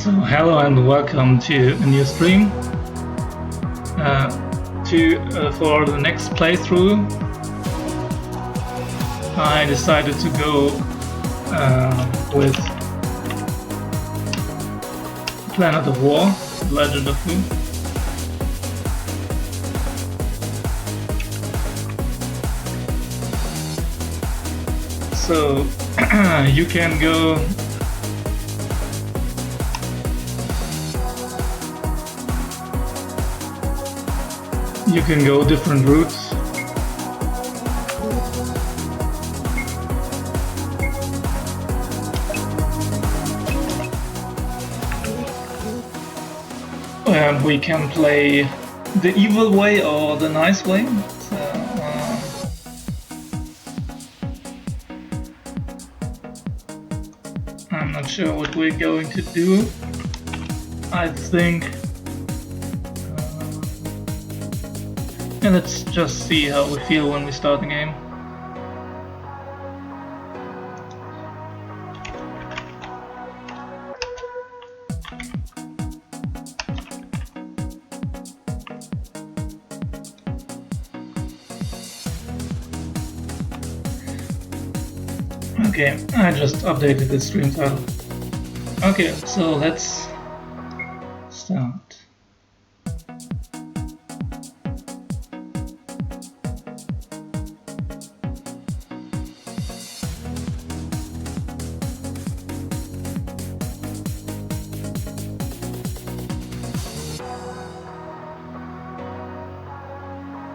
So hello and welcome to a new stream. For the next playthrough, I decided to go with Planet of War, Legend of Who. So you can go different routes. We can play the evil way or the nice way. So, I'm not sure what we're going to do. I think and let's just see how we feel when we start the game. Okay, I just updated the stream title. Okay, so let's start.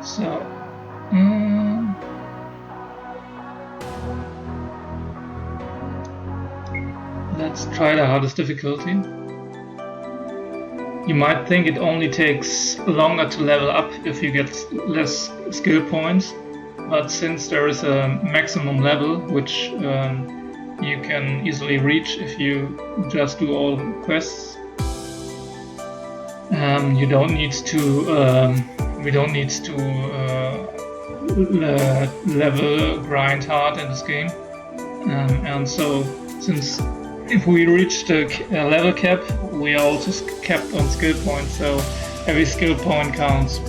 So, let's try the hardest difficulty. You might think it only takes longer to level up if you get less skill points, but since there is a maximum level which you can easily reach if you just do all quests, we don't need to level grind hard in this game, and so since if we reach the level cap, we are also capped on skill points, so every skill point counts.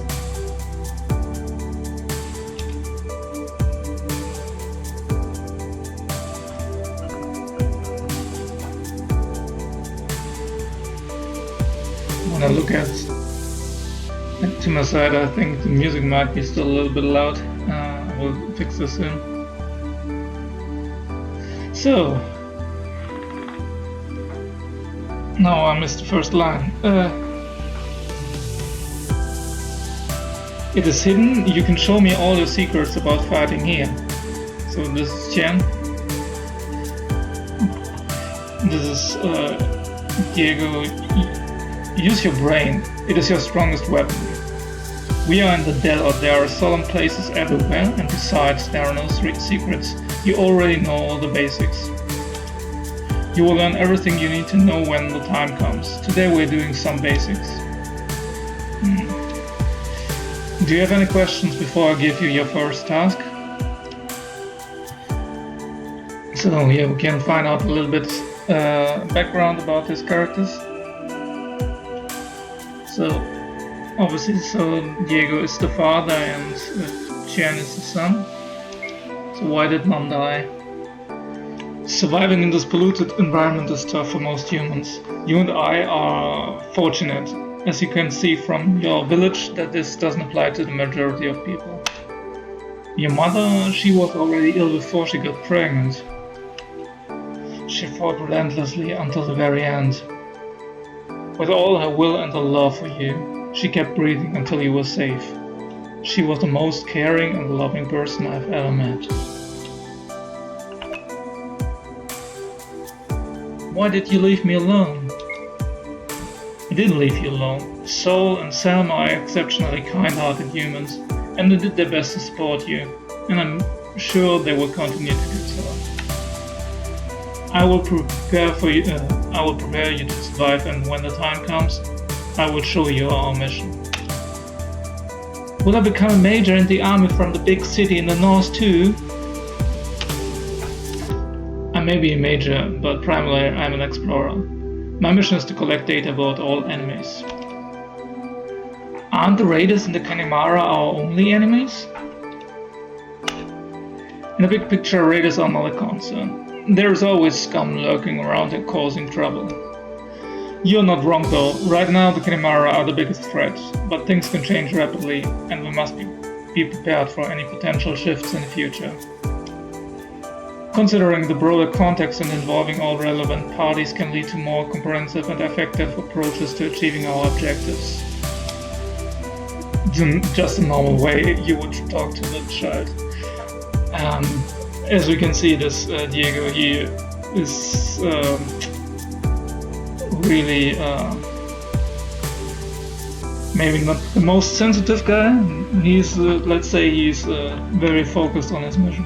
When I look to my side, I think the music might be still a little bit loud. I will fix this in. So, no, I missed the first line. It is hidden. You can show me all your secrets about fighting here. So this is Chen. This is Diego. Use your brain. It is your strongest weapon. We are in the desert. There are solemn places everywhere, and besides, there are no secrets. You already know all the basics. You will learn everything you need to know when the time comes. Today we're doing some basics. Do you have any questions before I give you your first task? So here we can find out a little bit background about these characters. So obviously, Diego is the father and Chen is the son. So why did Mom die? Surviving in this polluted environment is tough for most humans. You and I are fortunate, as you can see from your village, that this doesn't apply to the majority of people. Your mother, she was already ill before she got pregnant. She fought relentlessly until the very end. With all her will and her love for you, she kept breathing until you were safe. She was the most caring and loving person I've ever met. Why did you leave me alone? I didn't leave you alone. Sol and Selma are exceptionally kind-hearted humans, and they did their best to support you, and I'm sure they will continue to do so. I will prepare you to survive, and when the time comes, I will show you our mission. Will I become a major in the army from the big city in the north too? I may be a major, but primarily I'm an explorer. My mission is to collect data about all enemies. Aren't the raiders in the Kanimara our only enemies? In the big picture, raiders are not a concern. There is always scum lurking around and causing trouble. You're not wrong though, right now the Kanimara are the biggest threat, but things can change rapidly and we must be prepared for any potential shifts in the future. Considering the broader context and involving all relevant parties can lead to more comprehensive and effective approaches to achieving our objectives. Just a normal way you would talk to the child. As we can see, this Diego, he is really maybe not the most sensitive guy. He's, let's say, he's very focused on his mission.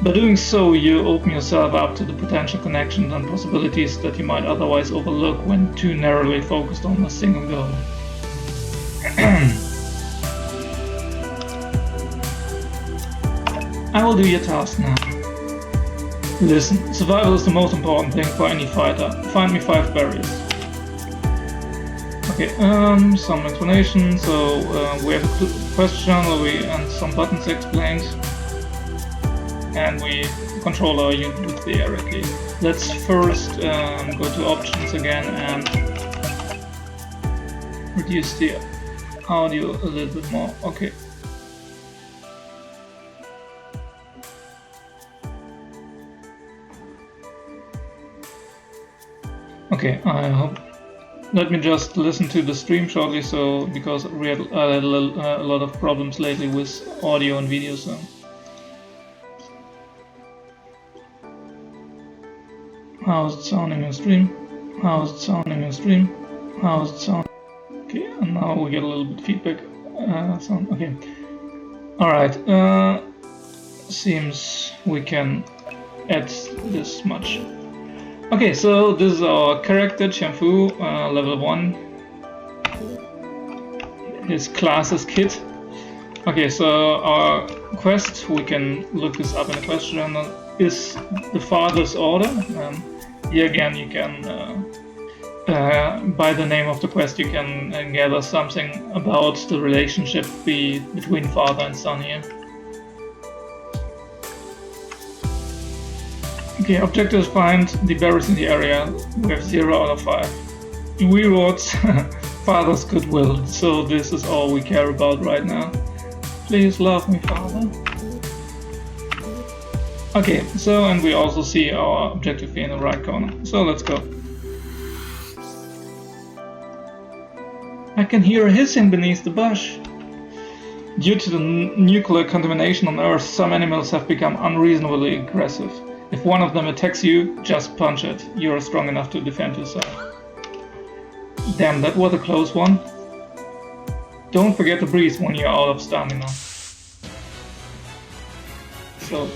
By doing so, you open yourself up to the potential connections and possibilities that you might otherwise overlook when too narrowly focused on a single goal. I will do your task now. Listen, survival is the most important thing for any fighter. Find me 5 berries. Okay, some explanation. So we have a question and some buttons explained. And we control our unit with the arrow key. Let's first go to options again and reduce the audio a little bit more. Okay. Okay, I hope. Let me just listen to the stream shortly, so because we had a lot of problems lately with audio and video, so. How's it sounding in stream? How's it sounding in stream? How's it sound? Okay, and now we get a little bit feedback. Sound okay. All right. Seems we can add this much. Okay, so this is our character Qianfu, level 1. His class is Kid. Okay, so our quest, we can look this up in the quest journal, is the father's order. Here again, you can, by the name of the quest, you can gather something about the relationship between father and son here. Okay, objectives: find the berries in the area. We have 0 out of 5. Rewards: father's goodwill. So this is all we care about right now. Please love me, father. Okay, so and we also see our objective here in the right corner. So let's go. I can hear a hissing beneath the bush. Due to the nuclear contamination on Earth, some animals have become unreasonably aggressive. If one of them attacks you, just punch it. You are strong enough to defend yourself. Damn, that was a close one. Don't forget to breathe when you're out of stamina. So,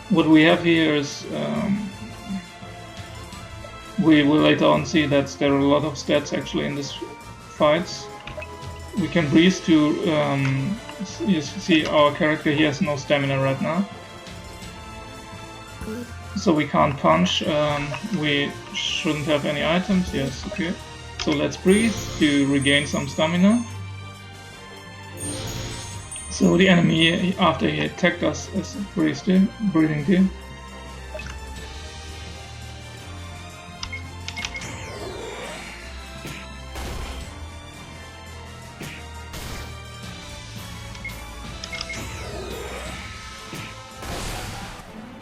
what we have here is, we will later on see that there are a lot of stats actually in this fights. We can breathe to, you see our character here has no stamina right now. So we can't punch, we shouldn't have any items, yes, okay. So let's breathe to regain some stamina. So the enemy, after he attacked us, is breathing too.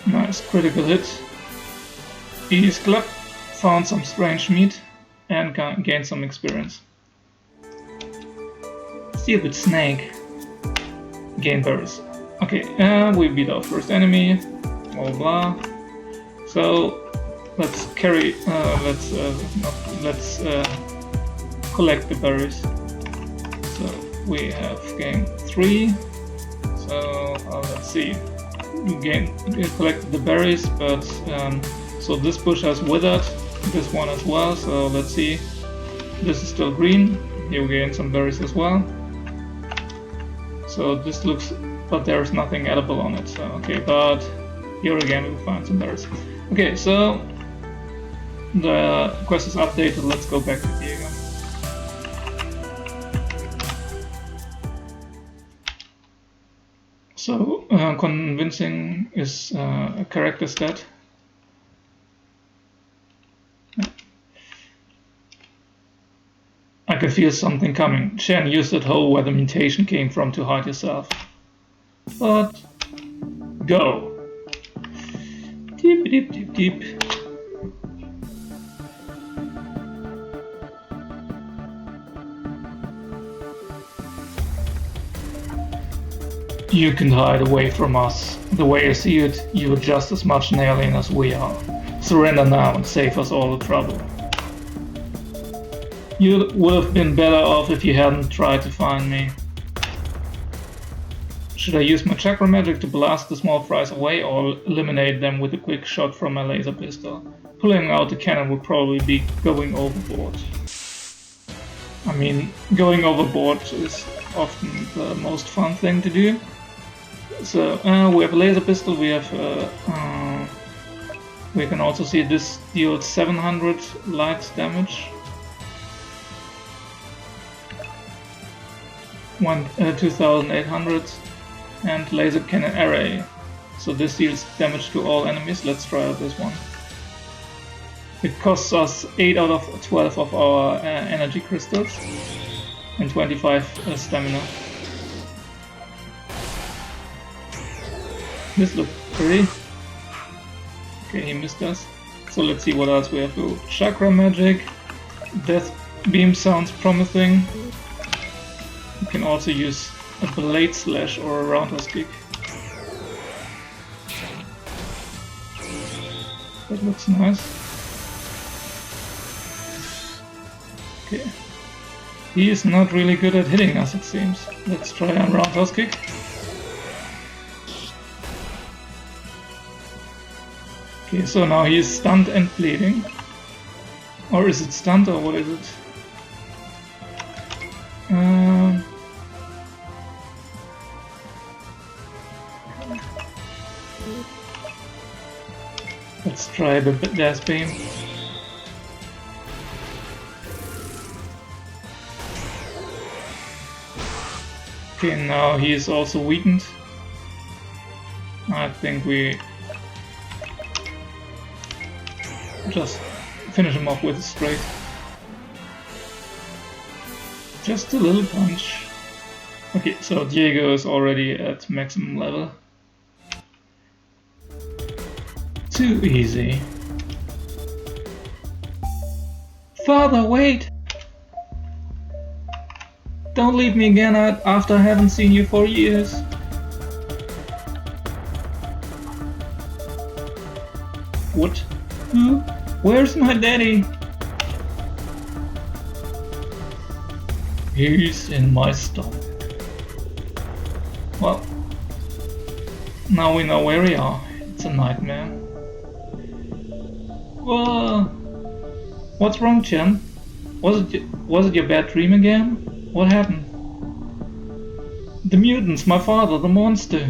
Nice critical hit. Ease club, found some strange meat and gained some experience. Stupid snake. Gain berries. Okay, we beat our first enemy. Blah blah. So let's carry. Let's collect the berries. So we have gained 3. So let's see. We collected the berries, but so this bush has withered, this one as well, so let's see. This is still green. Here we gain some berries as well. So this looks, but there's nothing edible on it, so okay, but here again we find some berries. Okay, so The quest is updated. Let's go back to Diego. So, convincing is a character stat. I can feel something coming. Shan used that hole where the mutation came from to hide yourself. But go. Deep, deep, deep, deep. You can hide away from us. The way I see it, you are just as much an alien as we are. Surrender now and save us all the trouble. You would have been better off if you hadn't tried to find me. Should I use my chakra magic to blast the small fries away or eliminate them with a quick shot from my laser pistol? Pulling out the cannon would probably be going overboard. I mean, going overboard is often the most fun thing to do. So we have a laser pistol, we have we can also see this deals 700 light damage. 2800 and laser cannon array. So this deals damage to all enemies. Let's try out this one. It costs us 8 out of 12 of our energy crystals and 25 stamina. This looks pretty. Okay, he missed us. So let's see what else we have. So chakra magic, death beam sounds promising. You can also use a blade slash or a roundhouse kick. That looks nice. Okay. He is not really good at hitting us, it seems. Let's try a roundhouse kick. Okay, so now he is stunned and bleeding. Or is it stunned or what is it? Let's try the death beam. Okay, now he is also weakened. I think we just finish him off with a straight. Just a little punch. Okay, so Diego is already at maximum level. Too easy. Father, wait! Don't leave me again after I haven't seen you for years. What? Who? Where's my daddy? He's in my stomach. Well, now we know where we are. It's a nightmare. Whoa! What's wrong, Chen? Was it your bad dream again? What happened? The mutants, my father, the monster.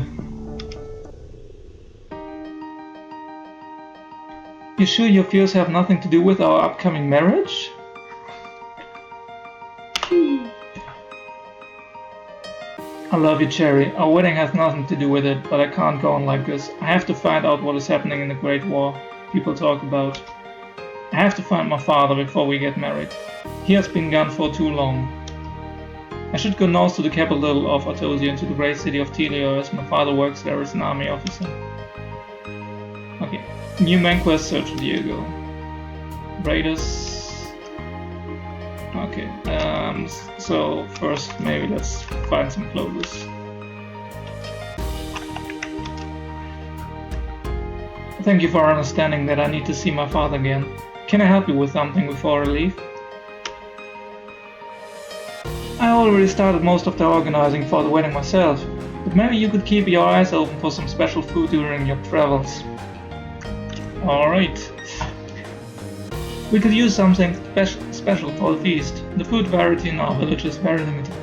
You sure your fears have nothing to do with our upcoming marriage? I love you, Cherry. Our wedding has nothing to do with it, but I can't go on like this. I have to find out what is happening in the Great War people talk about. I have to find my father before we get married. He has been gone for too long. I should go north to the capital of Artosia and to the great city of Telio, as my father works there as an army officer. Okay, new main quest, search Diego. Raiders. Okay, so first maybe let's find some clothes. Thank you for understanding that I need to see my father again. Can I help you with something before I leave? I already started most of the organizing for the wedding myself, but maybe you could keep your eyes open for some special food during your travels. Alright. We could use something special for the feast. The food variety in our village is very limited.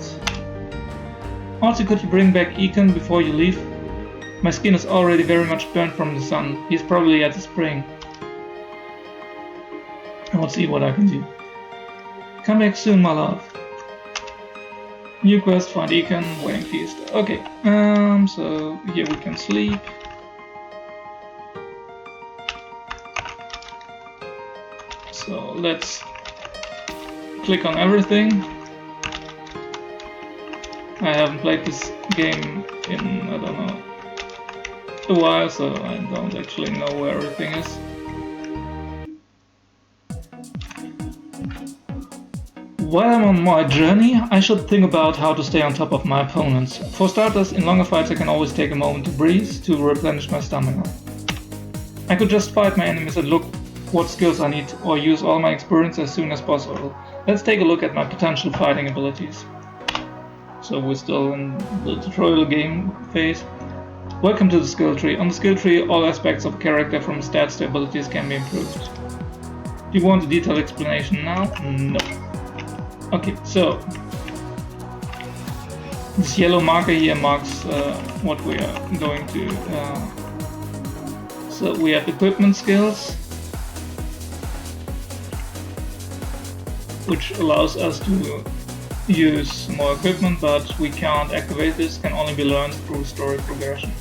Also, could you bring back Econ before you leave? My skin is already very much burnt from the sun. He's probably at the spring. Let's see what I can do. Come back soon, my love. New quest, find Econ, waiting feast. Okay, so here we can sleep. So let's click on everything. I haven't played this game in, I don't know, a while, so I don't actually know where everything is. While I'm on my journey, I should think about how to stay on top of my opponents. For starters, in longer fights I can always take a moment to breathe to replenish my stamina. I could just fight my enemies and look what skills I need, or use all my experience as soon as possible. Let's take a look at my potential fighting abilities. So we're still in the tutorial game phase. Welcome to the skill tree. On the skill tree, all aspects of a character from stats to abilities can be improved. Do you want a detailed explanation now? No. Okay, so this yellow marker here marks what we are going to. So we have equipment skills, which allows us to use more equipment, but we can't activate this, can only be learned through story progression.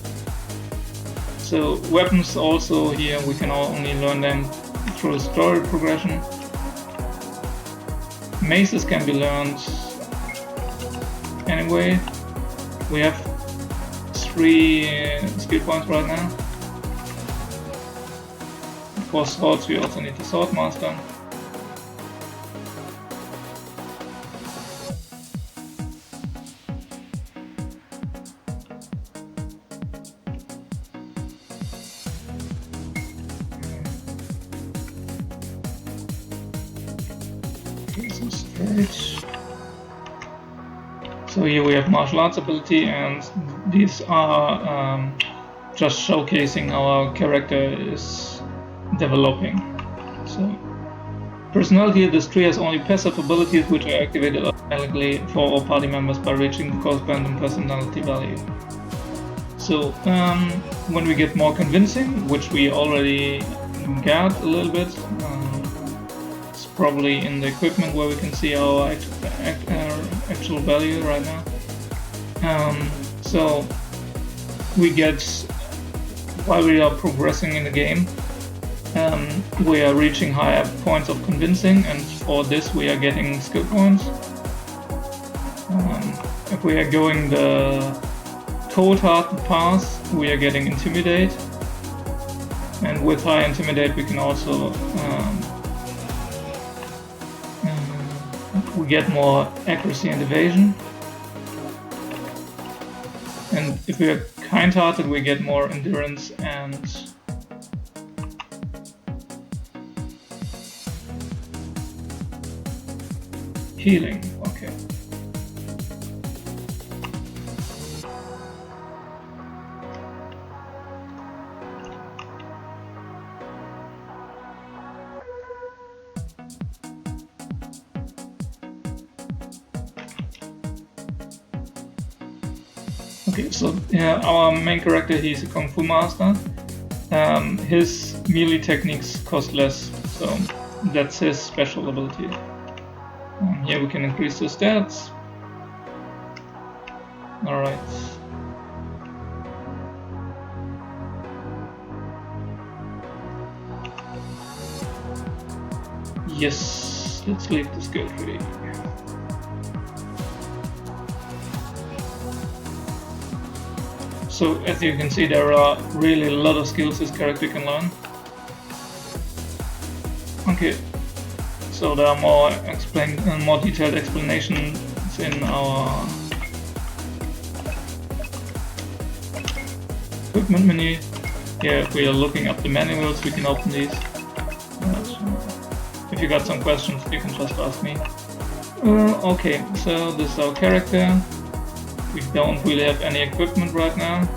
So weapons also here, we can only learn them through story progression. Maces can be learned anyway. We have 3 skill points right now. For swords we also need the sword master. So here we have martial arts ability, and these are just showcasing our character is developing. So personality, this tree has only passive abilities which are activated automatically for all party members by reaching the corresponding personality value. So when we get more convincing, which we already got a little bit, it's probably in the equipment where we can see our actual value right now. So we get, while we are progressing in the game, we are reaching higher points of convincing, and for this we are getting skill points. If we are going the cold-hearted path, we are getting intimidate, and with high intimidate we can also we get more accuracy and evasion. And if we are kind-hearted, we get more endurance and healing. Okay. Okay, so our main character, he's a Kung Fu master. His melee techniques cost less, so that's his special ability. Here we can increase the stats. Alright. Yes, let's leave the skill tree. So as you can see, there are really a lot of skills this character can learn. Okay, so there are more detailed explanations in our equipment menu. Here, if we are looking up the manuals, we can open these. If you got some questions, you can just ask me. Okay, so this is our character. We don't really have any equipment right now.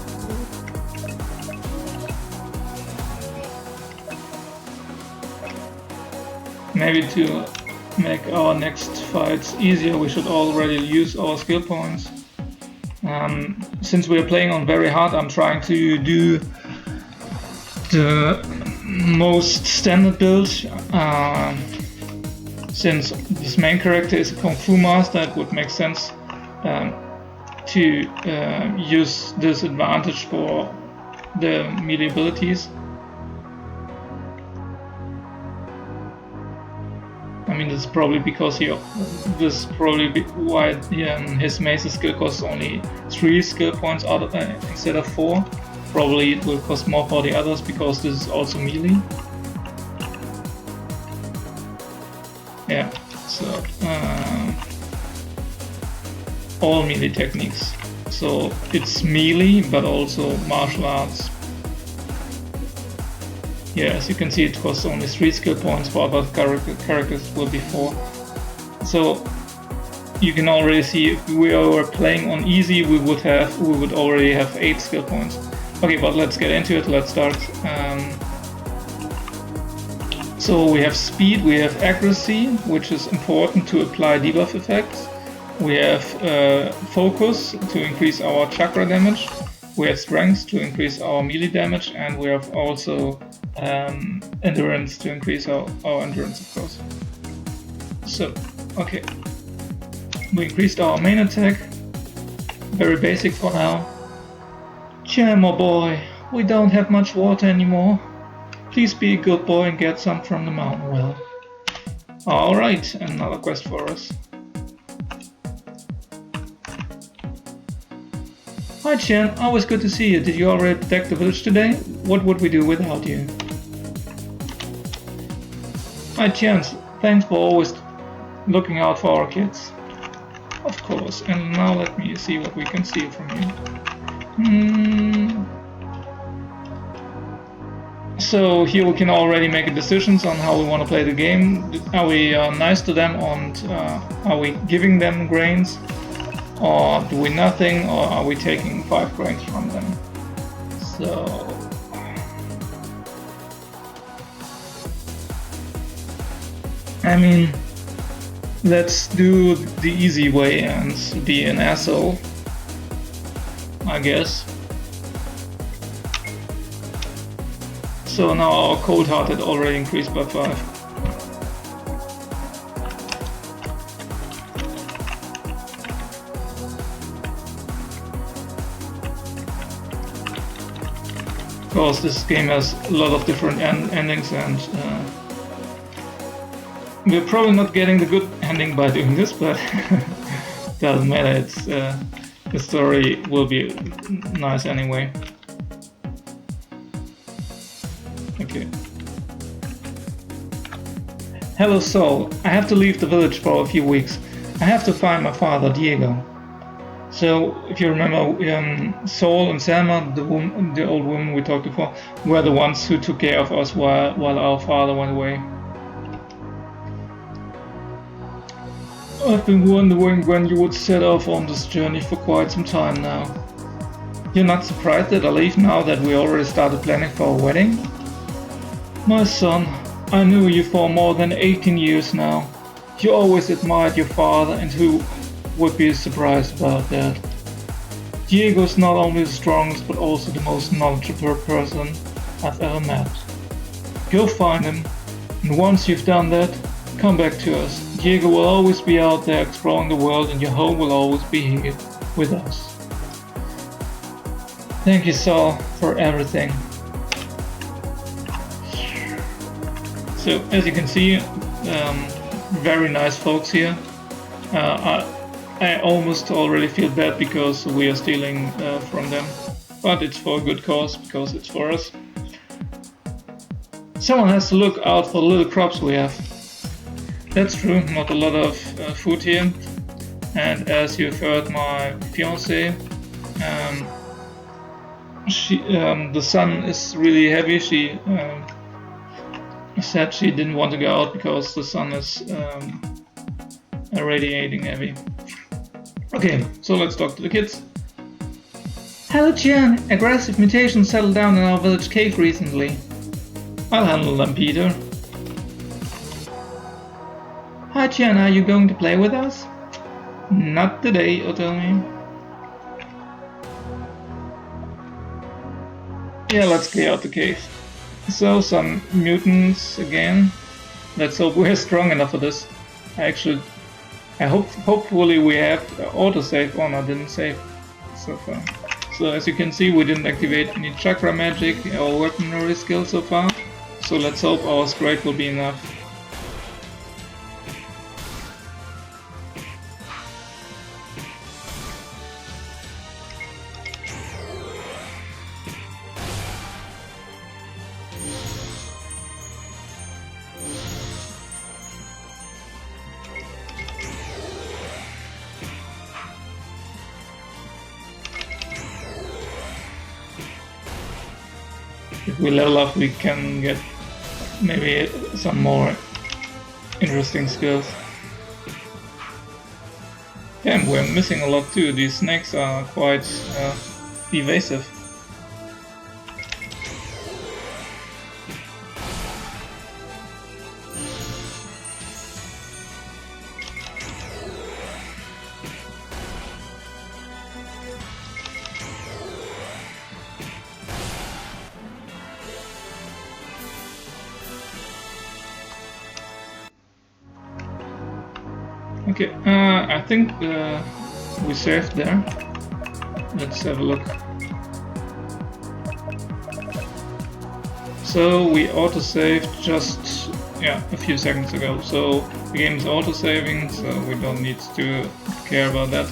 Maybe to make our next fights easier, we should already use our skill points. Since we are playing on very hard, I'm trying to do the most standard build. since this main character is a Kung Fu master, it would make sense to use this advantage for the melee abilities. I mean, this is probably because this is probably why his mace skill costs only 3 skill points instead of 4. Probably it will cost more for the others because this is also melee. Yeah, so all melee techniques. So it's melee, but also martial arts. Yeah, as you can see, it costs only 3 skill points. For other characters will be 4. So you can already see if we were playing on easy, we would already have 8 skill points. Okay, but let's get into it. Let's start. So we have speed, we have accuracy, which is important to apply debuff effects. We have focus to increase our chakra damage. We have strength to increase our melee damage, and we have also endurance to increase our endurance, of course. So, okay. We increased our main attack. Very basic for now. Jam, my boy, we don't have much water anymore. Please be a good boy and get some from the mountain well. Alright, another quest for us. Hi Chen, always good to see you. Did you already protect the village today? What would we do without you? Hi Chen, thanks for always looking out for our kids. Of course, and now let me see what we can steal from you. So here we can already make decisions on how we want to play the game. Are we nice to them, and are we giving them grains? Or do we nothing, or are we taking 5 grains from them? So I mean, let's do the easy way and be an asshole, I guess. So now our cold-hearted already increased by 5. Of course, this game has a lot of different endings, and we're probably not getting the good ending by doing this, but doesn't matter. It's the story will be nice anyway. Okay. Hello, Saul. I have to leave the village for a few weeks. I have to find my father, Diego. So, if you remember, Saul and Selma, the old woman we talked before, were the ones who took care of us while our father went away. I've been wondering when you would set off on this journey for quite some time now. You're not surprised that I leave now that we already started planning for our wedding? My son, I knew you for more than 18 years now. You always admired your father, and who would be surprised about that? Diego's not only the strongest but also the most knowledgeable person I've ever met. Go find him, and once you've done that, come back to us. Diego will always be out there exploring the world, and your home will always be here with us. Thank you, Saul, for everything. So, as you can see, very nice folks here. I almost already feel bad because we are stealing from them, but it's for a good cause, because it's for us. Someone has to look out for the little crops we have. That's true, not a lot of food here, and as you've heard my fiancée, the sun is really heavy. She said she didn't want to go out because the sun is radiating heavy. Okay, so let's talk to the kids. Hello Jen, aggressive mutations settled down in our village cave recently. I'll handle them, Peter. Hi Jen, are you going to play with us? Not today, Otomi. Yeah, let's clear out the cave. So, some mutants again. Let's hope we're strong enough for this. Hopefully we have autosave on. I didn't save so far. So as you can see, we didn't activate any chakra magic or weaponry skill so far. So let's hope our sprite will be enough. If we level up, we can get maybe some more interesting skills. Damn, we're missing a lot too. These snakes are quite evasive. Okay, I think we saved there. Let's have a look. So we auto-saved just a few seconds ago. So the game is auto-saving, so we don't need to care about that.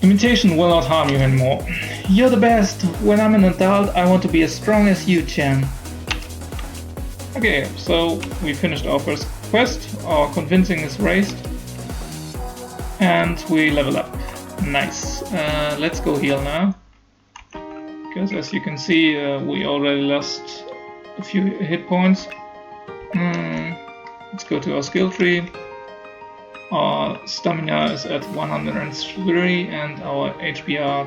Imitation will not harm you anymore. You're the best. When I'm an adult, I want to be as strong as you, Chan. Okay, so we finished our first quest, our convincing is raised, and we level up. Nice. Let's go heal now, because as you can see, we already lost a few hit points. Let's go to our skill tree. Our stamina is at 103 and our HP are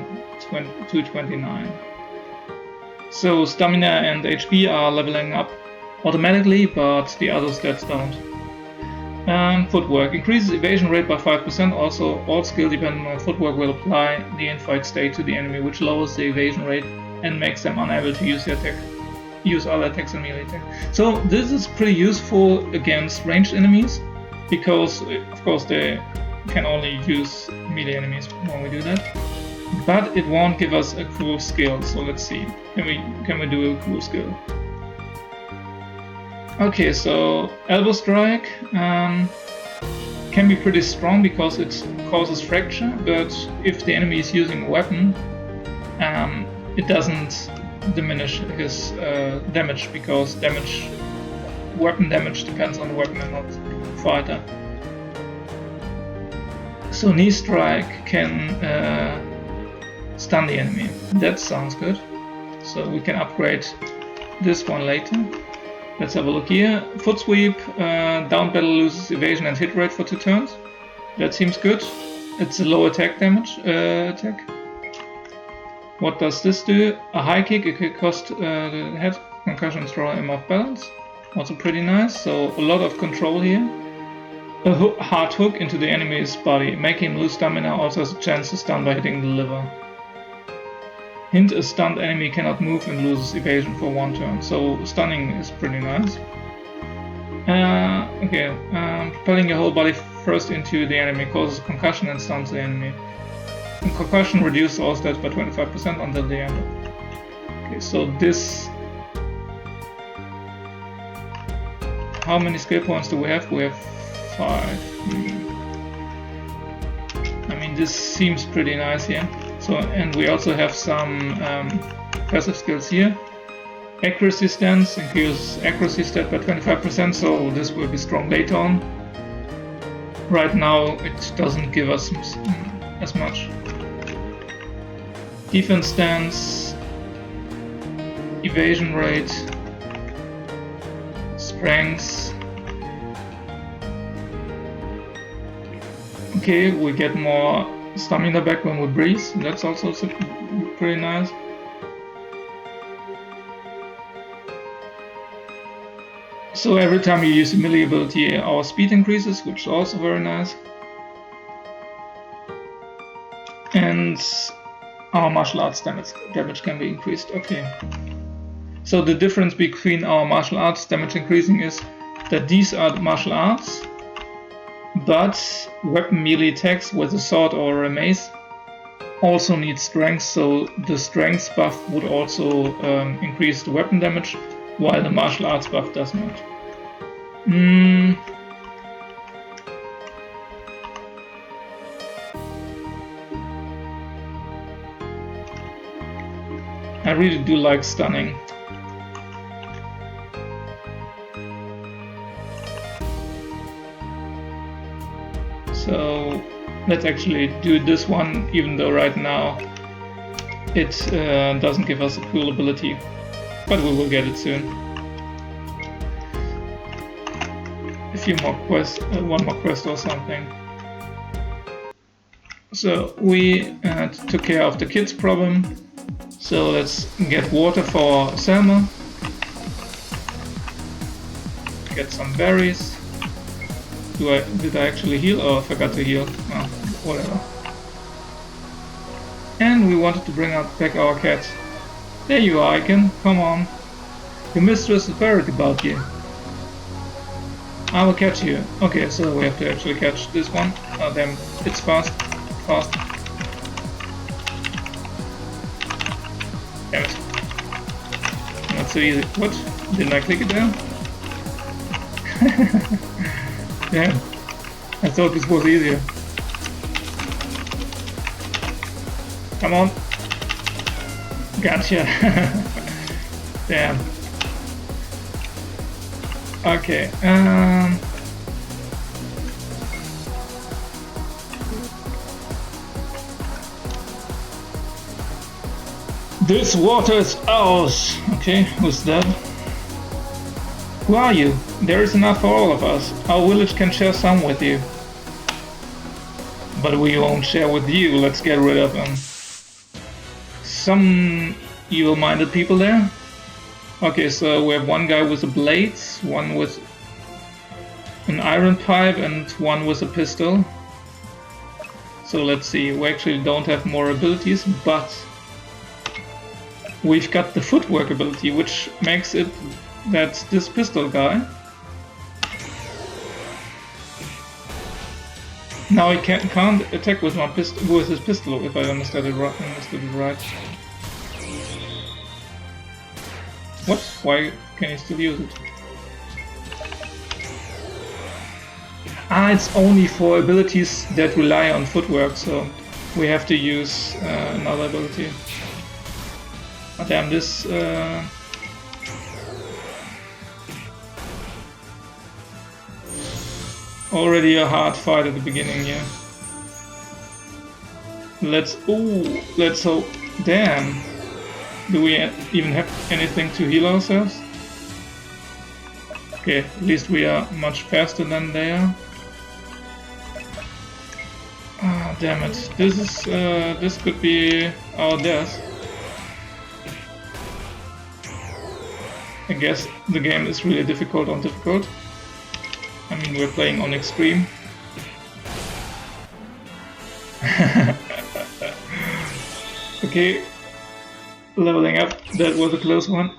229. So stamina and HP are leveling up automatically, but the other stats don't. Footwork increases evasion rate by 5%. Also, all skill dependent on footwork will apply the in-fight state to the enemy, which lowers the evasion rate and makes them unable to use other attacks and melee attack. So this is pretty useful against ranged enemies, because of course they can only use melee enemies when we do that. But it won't give us a cool skill. So let's see. Can we do a cool skill? Okay, so Elbow Strike can be pretty strong because it causes fracture, but if the enemy is using a weapon, it doesn't diminish his damage, because weapon damage depends on the weapon and not fighter. So Knee Strike can stun the enemy. That sounds good. So we can upgrade this one later. Let's have a look here. Foot Sweep, down battle loses evasion and hit rate for 2 turns. That seems good. It's a low attack damage attack. What does this do? A high kick, it could cost the head concussion, throw him off balance. Also pretty nice, so a lot of control here. A hard hook into the enemy's body, making him lose stamina, also has a chance to stun by hitting the liver. Hint, a stunned enemy cannot move and loses evasion for 1 turn, so stunning is pretty nice. Propelling your whole body first into the enemy causes concussion and stuns the enemy. And concussion reduces all stats by 25% until the end. Okay, so this... How many skill points do we have? We have 5. I mean, this seems pretty nice here. So, and we also have some passive skills here. Accuracy stance increases accuracy stat by 25%, so this will be strong later on. Right now it doesn't give us as much. Defense stance, evasion rate, strength. Okay, we get more stamina back when we breathe. That's also pretty nice. So every time you use a melee ability, our speed increases, which is also very nice. And our martial arts damage can be increased. Okay. So the difference between our martial arts damage increasing is that these are martial arts But weapon melee attacks with a sword or a mace also need strength, so the strength buff would also increase the weapon damage, while the martial arts buff does not. I really do like stunning. So let's actually do this one, even though right now it doesn't give us a cool ability, but we will get it soon. A few more quests, one more quest or something. So we took care of the kids problem. So let's get water for Selma. Get some berries. Did I actually heal? Oh, I forgot to heal. Oh, whatever. And we wanted to bring back our cat. There you are, Icon. Come on. Your mistress is worried about you. I will catch you. Okay, so we have to actually catch this one. Oh damn, it's fast. Fast. Damn it. Not so easy. What? Didn't I click it down? Damn. I thought this was easier. Come on. Gotcha. Damn. Okay. This water is ours. Okay, who's that? Who are you? There is enough for all of us. Our village can share some with you. But we won't share with you. Let's get rid of them. Some evil-minded people there. Okay, so we have one guy with a blade, one with an iron pipe, and one with a pistol. So let's see, we actually don't have more abilities, but we've got the footwork ability, which makes it that this pistol guy now he can't attack with his pistol, if I understood it right. What? Why can he still use it? Ah, it's only for abilities that rely on footwork, so we have to use another ability. Oh, damn, this already a hard fight at the beginning, yeah. Let's hope. Damn. Do we even have anything to heal ourselves? Okay, at least we are much faster than they are. Ah, damn it. This could be our death. I guess the game is really difficult on difficult. I mean, we're playing on extreme. Okay, leveling up. That was a close one.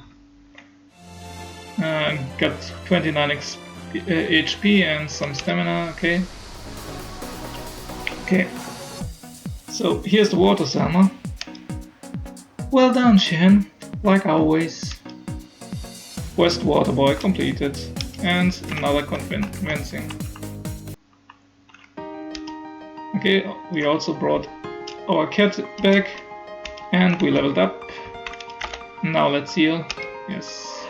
Got 29 HP and some stamina. Okay. Okay. So here's the water, Selma. Well done, Shen. Like always. Quest Water Boy completed. And another convincing. Okay, we also brought our cat back and we leveled up. Now let's heal. Yes.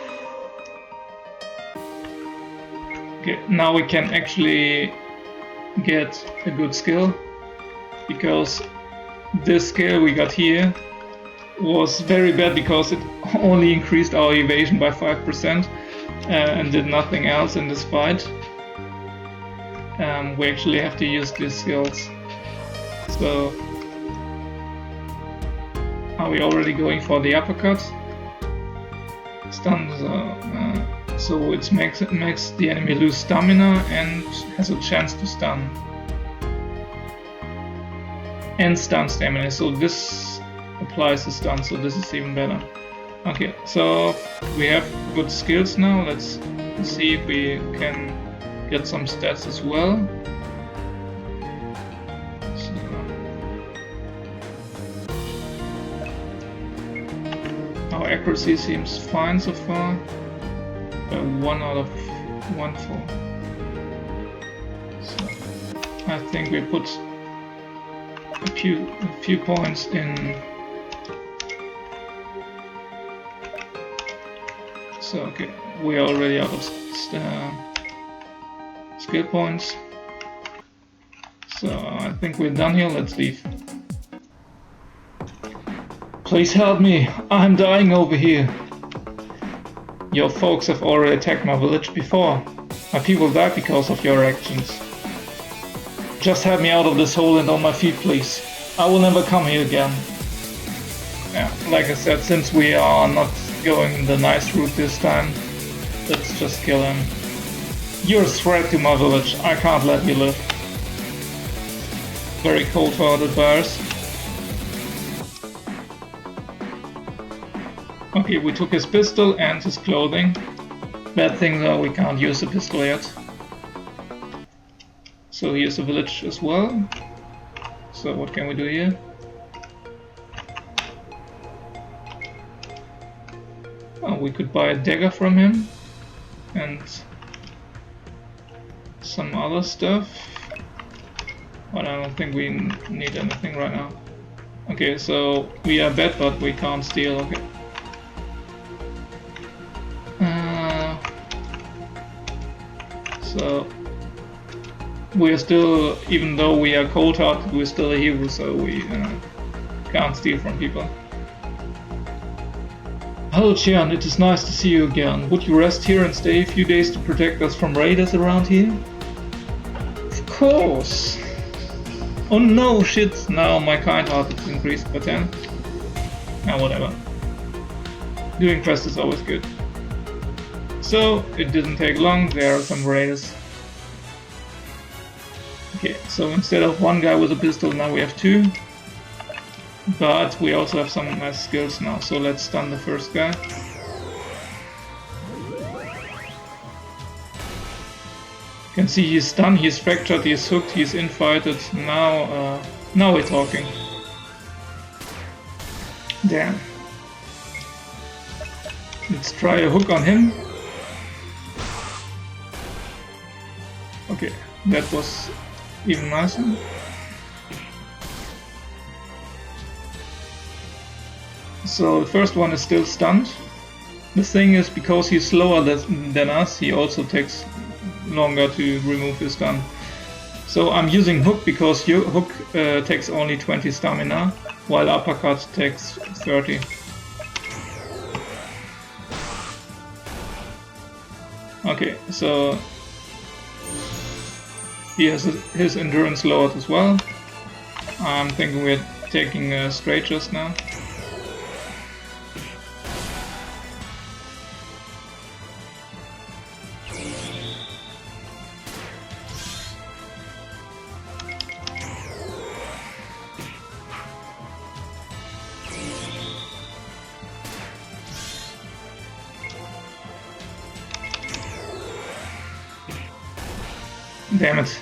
Okay, now we can actually get a good skill, because this skill we got here was very bad because it only increased our evasion by 5%. And did nothing else in this fight. We actually have to use these skills. So, are we already going for the uppercut? Stun, so it makes the enemy lose stamina and has a chance to stun. And stun stamina, so this applies to stun, so this is even better. Okay, so we have good skills now. Let's see if we can get some stats as well. Our accuracy seems fine so far. 1 out of 1 for. So I think we put a few points in. So okay, we are already out of skill points. So I think we're done here. Let's leave. Please help me. I'm dying over here. Your folks have already attacked my village before. My people died because of your actions. Just help me out of this hole and on my feet, please. I will never come here again. Yeah, like I said, since we are not going the nice route this time, let's just kill him. You're a threat to my village. I can't let you live. Very cold-hearted bears. Okay, we took his pistol and his clothing. Bad thing though, we can't use the pistol yet. So here's the village as well. So what can we do here? Oh, we could buy a dagger from him. And some other stuff. But I don't think we need anything right now. Okay, so we are bad, but we can't steal. Okay. So we are still, even though we are cold-hearted, we're still a hero, so we can't steal from people. Hello Chian, it is nice to see you again. Would you rest here and stay a few days to protect us from raiders around here? Of course! Oh no, shit! Now my kind-heart is increased by 10. Whatever. Doing quest is always good. So, it didn't take long, there are some raiders. Okay, so instead of one guy with a pistol, now we have 2. But we also have some nice skills now, so let's stun the first guy. You can see he's stunned, he's fractured, he's hooked, he's infighted. Now we're talking. Damn. Let's try a hook on him. Okay, that was even nicer. So the first one is still stunned. The thing is, because he's slower than us, he also takes longer to remove his stun. So I'm using hook because your hook takes only 20 stamina, while uppercut takes 30. Okay, so he has his endurance lowered as well. I'm thinking we're taking a straight just now. Damn it.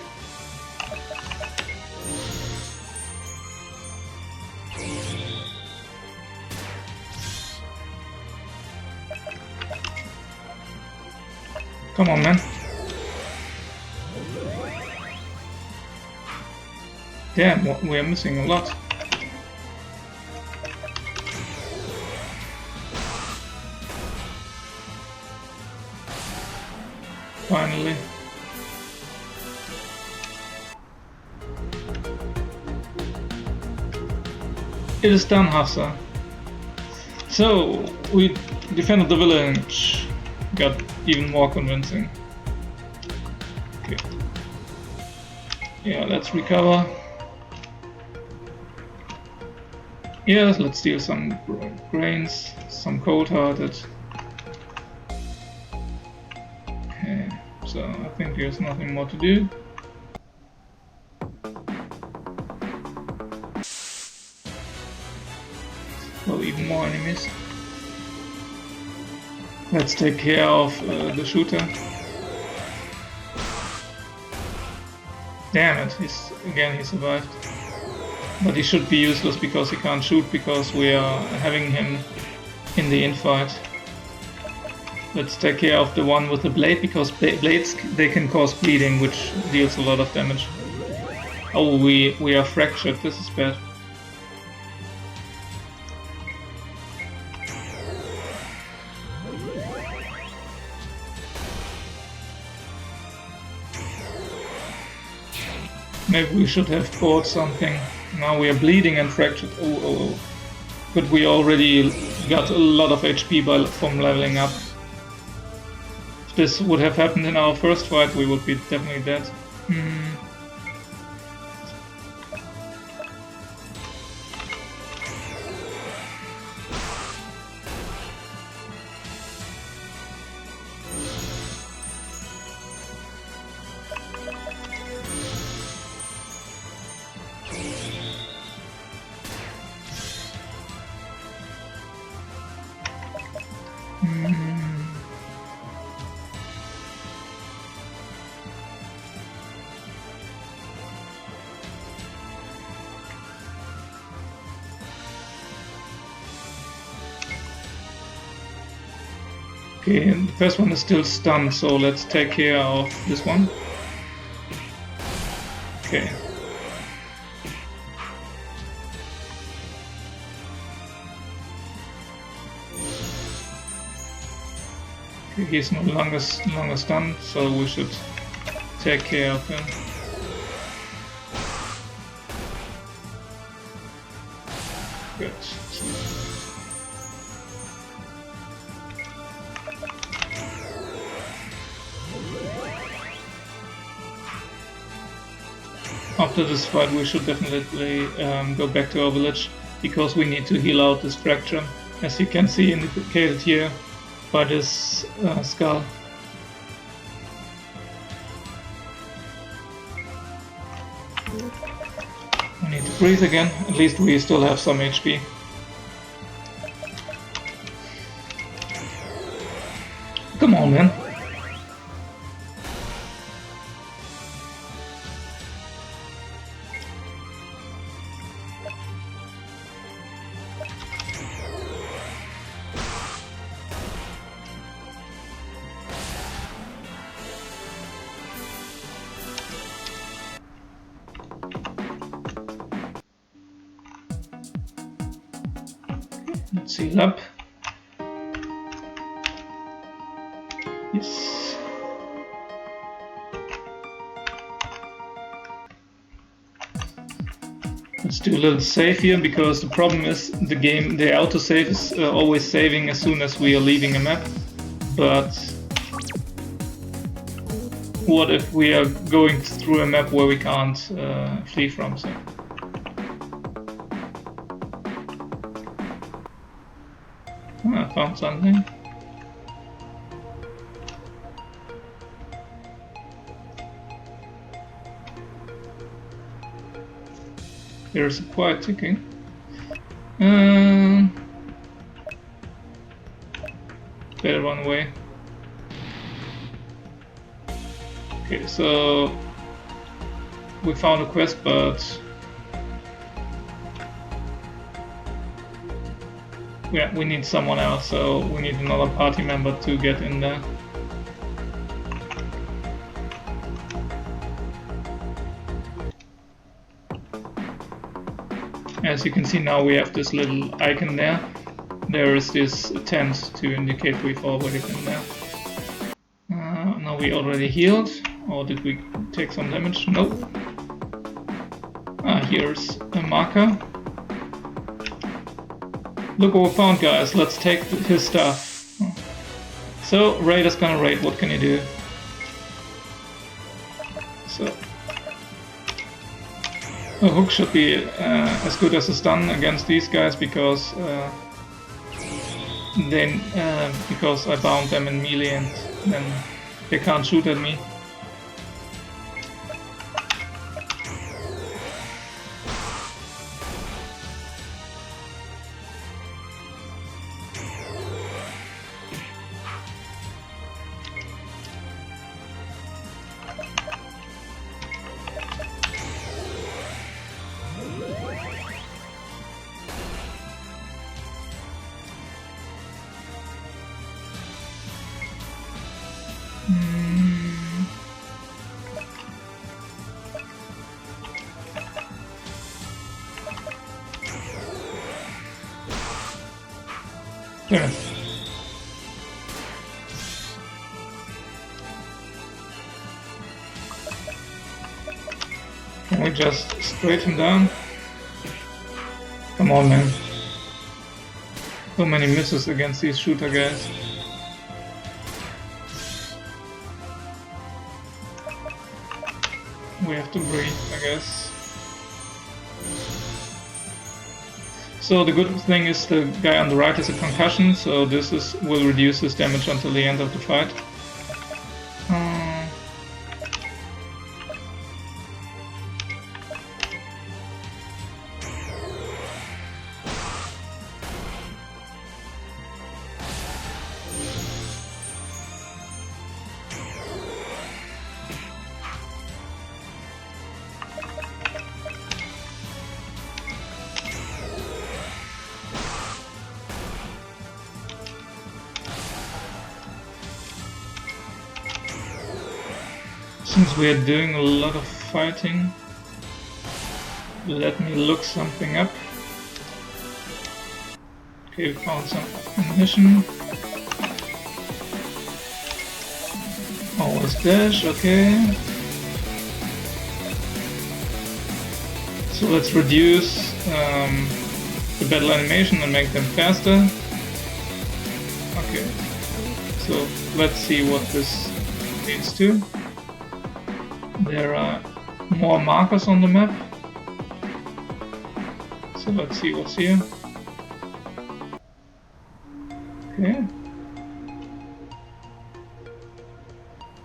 Come on, man. Damn, we're missing a lot. Finally. It is done, Hafsa. So, we defended the village. Got even more convincing. Okay. Yeah, let's recover. Yeah, let's steal some grains, some cold-hearted. Okay, so I think there's nothing more to do. Well, even more enemies. Let's take care of the shooter. Damn it, he survived. But he should be useless because he can't shoot, because we are having him in the infight. Let's take care of the one with the blade, because blades, they can cause bleeding, which deals a lot of damage. Oh, we are fractured. This is bad. Maybe we should have bought something. Now we are bleeding and fractured. Oh. But we already got a lot of HP from leveling up. If this would have happened in our first fight, we would be definitely dead. Okay, and the first one is still stunned, so let's take care of this one. Okay. Okay, he's no longer stunned, so we should take care of him. Good. After this fight, we should definitely go back to our village, because we need to heal out this fracture, as you can see indicated here by this skull. We need to breathe again. At least we still have some HP. Come on, man. Let's heal up. Yes. Let's do a little save here, because the problem is the autosave is always saving as soon as we are leaving a map. But what if we are going through a map where we can't flee from? So. I found something. There's a quiet ticking. Better run away. Okay, so we found a quest, but yeah, we need someone else, so we need another party member to get in there. As you can see now, we have this little icon there. There is this tent to indicate we've already been there. Now we already healed, or did we take some damage? Nope. Here's a marker. Look what we found, guys. Let's take his stuff. So, Raider's gonna raid. What can you do? So, a hook should be as good as a stun against these guys, because because I bound them in melee, and then they can't shoot at me. There. Can we just straight him down? Come on, man. So many misses against these shooter guys. We have to breathe, I guess. So the good thing is the guy on the right has a concussion, so this will reduce his damage until the end of the fight. Since we are doing a lot of fighting, let me look something up. Okay, we found some ammunition. Always dash, okay. So let's reduce the battle animation and make them faster. Okay, so let's see what this leads to. There are more markers on the map, so let's see what's here. Okay.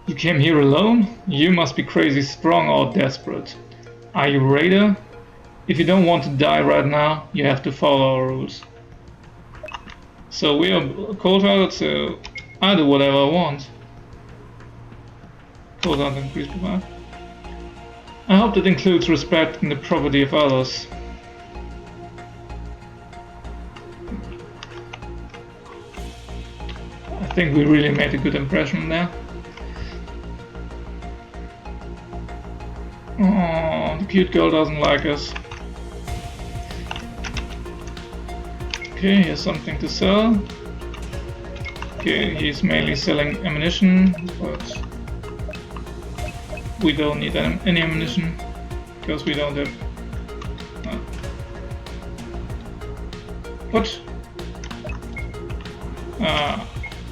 You came here alone? You must be crazy strong or desperate. Are you a raider? If you don't want to die right now, you have to follow our rules. So we are cold-hearted, so I do whatever I want. Cold-hearted increased by 5. I hope that includes respecting the property of others. I think we really made a good impression there. Oh, the cute girl doesn't like us. Okay, here's something to sell. Okay, he's mainly selling ammunition, but we don't need any ammunition because we don't have. What?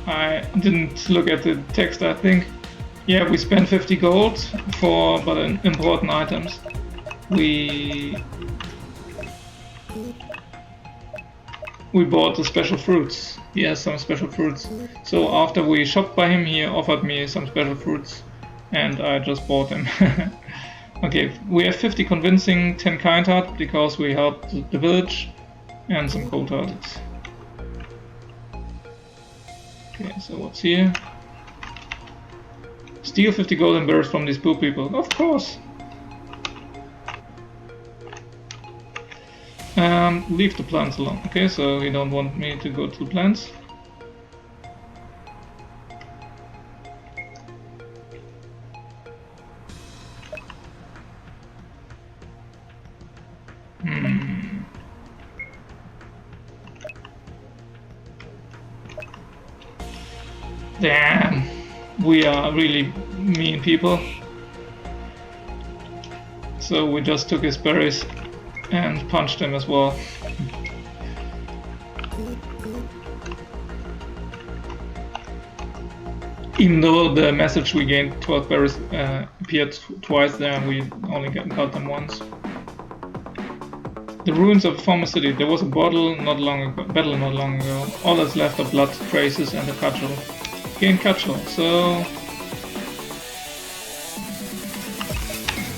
I didn't look at the text, I think. Yeah, we spent 50 gold for important items. We bought the special fruits. He has some special fruits. So after we shopped by him, he offered me some special fruits. And I just bought them. Okay, we have 50 convincing, 10 kind-heart because we helped the village, and some cold-hearted. Okay, so what's here? Steal 50 golden berries from these poor people. Of course! Leave the plants alone. Okay, so you don't want me to go to the plants. Damn, we are really mean people. So we just took his berries and punched him as well. Even though the message we gained 12 berries appeared twice there, and we only got them once. The ruins of a former city. There was a battle not long ago. All that's left are blood traces and a cudgel. Gain cudgel. So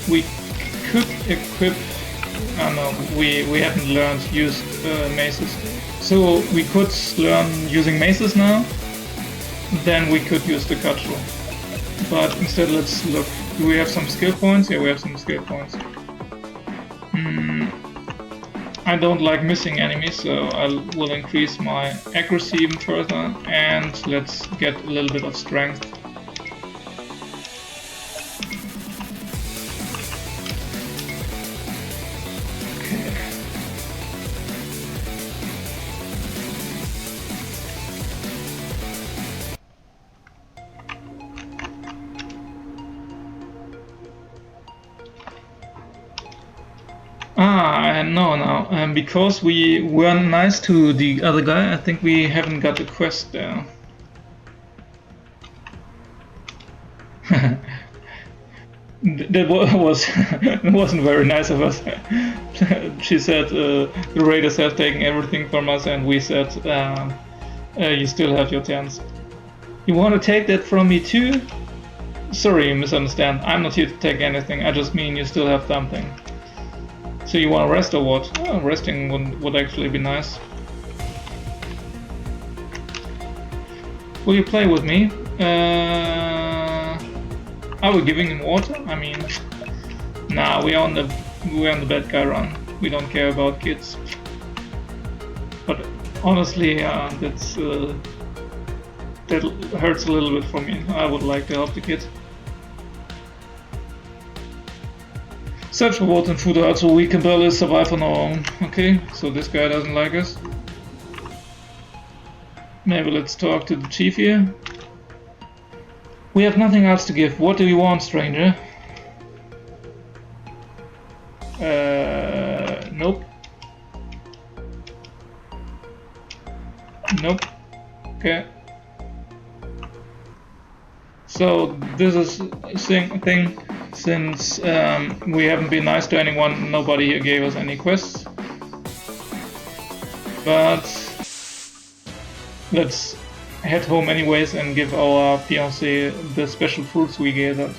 we could equip. No, we haven't learned to use maces. So we could learn using maces now. Then we could use the cudgel. But instead, let's look. Do we have some skill points? Yeah, we have some skill points. I don't like missing enemies, so I will increase my accuracy even further, and let's get a little bit of strength. Okay. No, now, because we were nice to the other guy, I think we haven't got the quest there. That wasn't very nice of us. She said the raiders have taken everything from us, and we said you still have your chance. You want to take that from me too? Sorry, you misunderstand. I'm not here to take anything. I just mean you still have something. So you want to rest or what? Oh, resting would actually be nice. Will you play with me? Are we giving him water? I mean, nah, we're on the bad guy run. We don't care about kids. But honestly, that hurts a little bit for me. I would like to help the kid. Search for water and food out so we can barely survive on our own. Okay, so this guy doesn't like us. Maybe let's talk to the chief here. We have nothing else to give. What do you want, stranger? Nope. Nope. Okay. So this is a thing. Since we haven't been nice to anyone, nobody here gave us any quests. But let's head home anyways and give our fiancé the special fruits we gathered.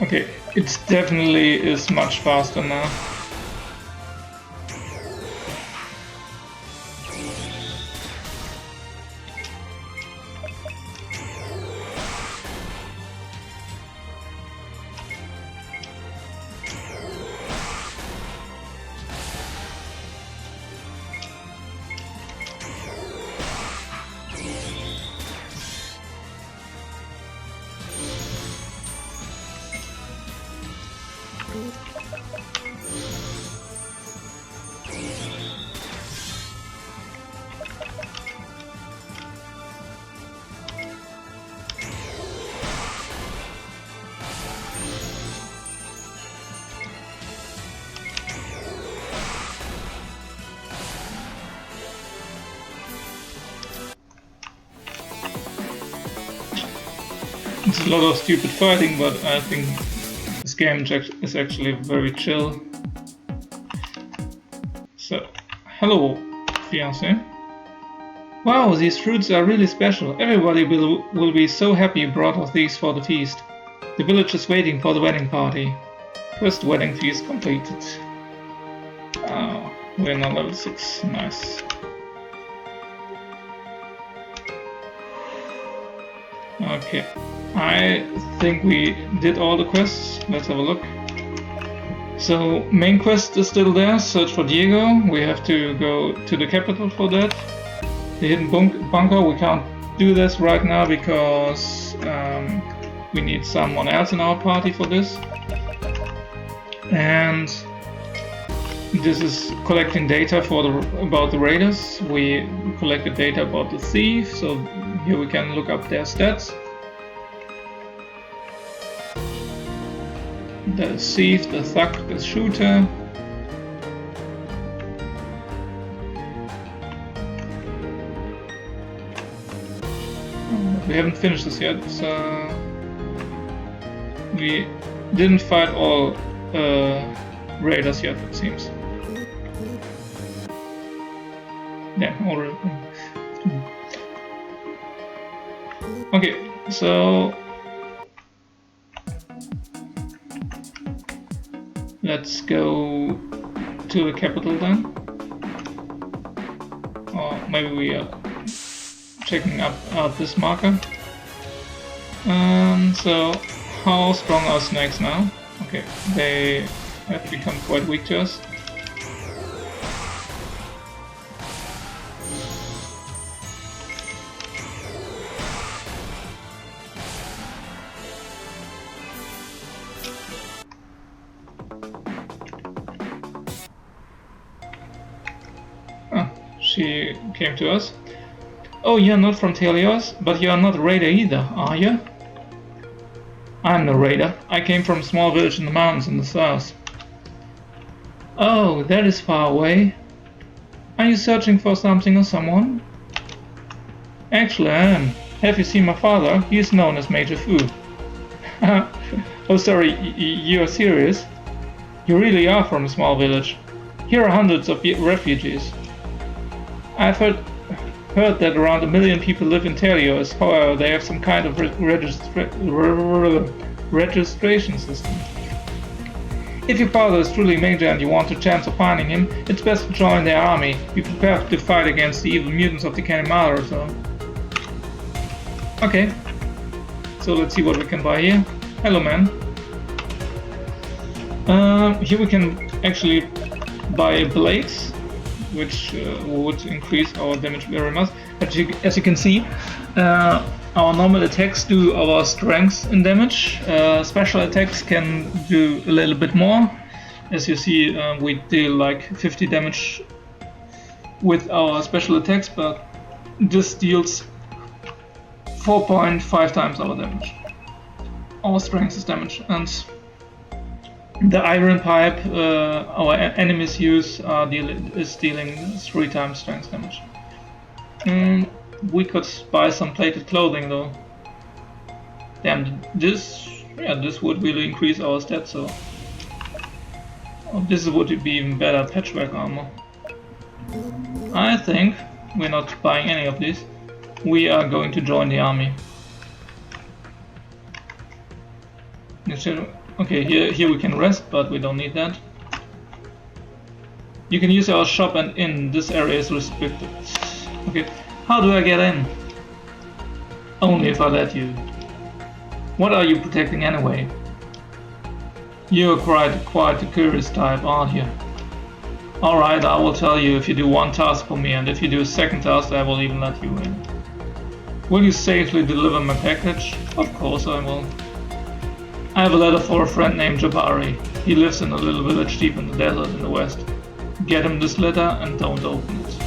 Okay, it definitely is much faster now. It's a lot of stupid fighting, but I think this game is actually very chill. So, hello, fiancé. Wow, these fruits are really special. Everybody will be so happy you brought us these for the feast. The village is waiting for the wedding party. First wedding feast completed. Oh, we're now level 6. Nice. Okay, I think we did all the quests. Let's have a look. So, main quest is still there, search for Diego. We have to go to the capital for that. The hidden bunker, we can't do this right now because we need someone else in our party for this. And this is collecting data about the raiders. We collected data about the thief, so here we can look up their stats. The thief, the thug, the shooter. We haven't finished this yet, so we didn't fight all raiders yet, it seems. Yeah, already. Okay, so let's go to the capital then. Or maybe we are checking out this marker. So how strong are snakes now? Okay, they have become quite weak to us. She came to us. Oh, you're not from Telios, but you're not a raider either, are you? I'm no raider. I came from a small village in the mountains in the south. Oh, that is far away. Are you searching for something or someone? Actually, I am. Have you seen my father? He is known as Major Fu. Oh, sorry, you're serious? You really are from a small village. Here are hundreds of refugees. I've heard that around 1 million people live in Telios. However, they have some kind of registration system. If your father is truly major and you want a chance of finding him, it's best to join their army. Be prepared to fight against the evil mutants of the Kanimara or so. Okay. So let's see what we can buy here. Hello, man. Here we can actually buy blades, which would increase our damage very much. As you can see, our normal attacks do our strength in damage. Special attacks can do a little bit more. As you see, we deal like 50 damage with our special attacks, but this deals 4.5 times our damage. Our strength is damage, and the iron pipe our enemies use is dealing 3 times strength damage. We could buy some plated clothing though. Damn, this would really increase our stats, so this would be even better patchwork armor. I think we're not buying any of these. We are going to join the army. Okay, here we can rest, but we don't need that. You can use our shop and inn. This area is restricted. Okay, how do I get in? Only if I let you. What are you protecting anyway? You're quite the curious type, aren't you? Alright, I will tell you if you do one task for me, and if you do a second task I will even let you in. Will you safely deliver my package? Of course I will. I have a letter for a friend named Jabari. He lives in a little village deep in the desert in the west. Get him this letter and don't open it.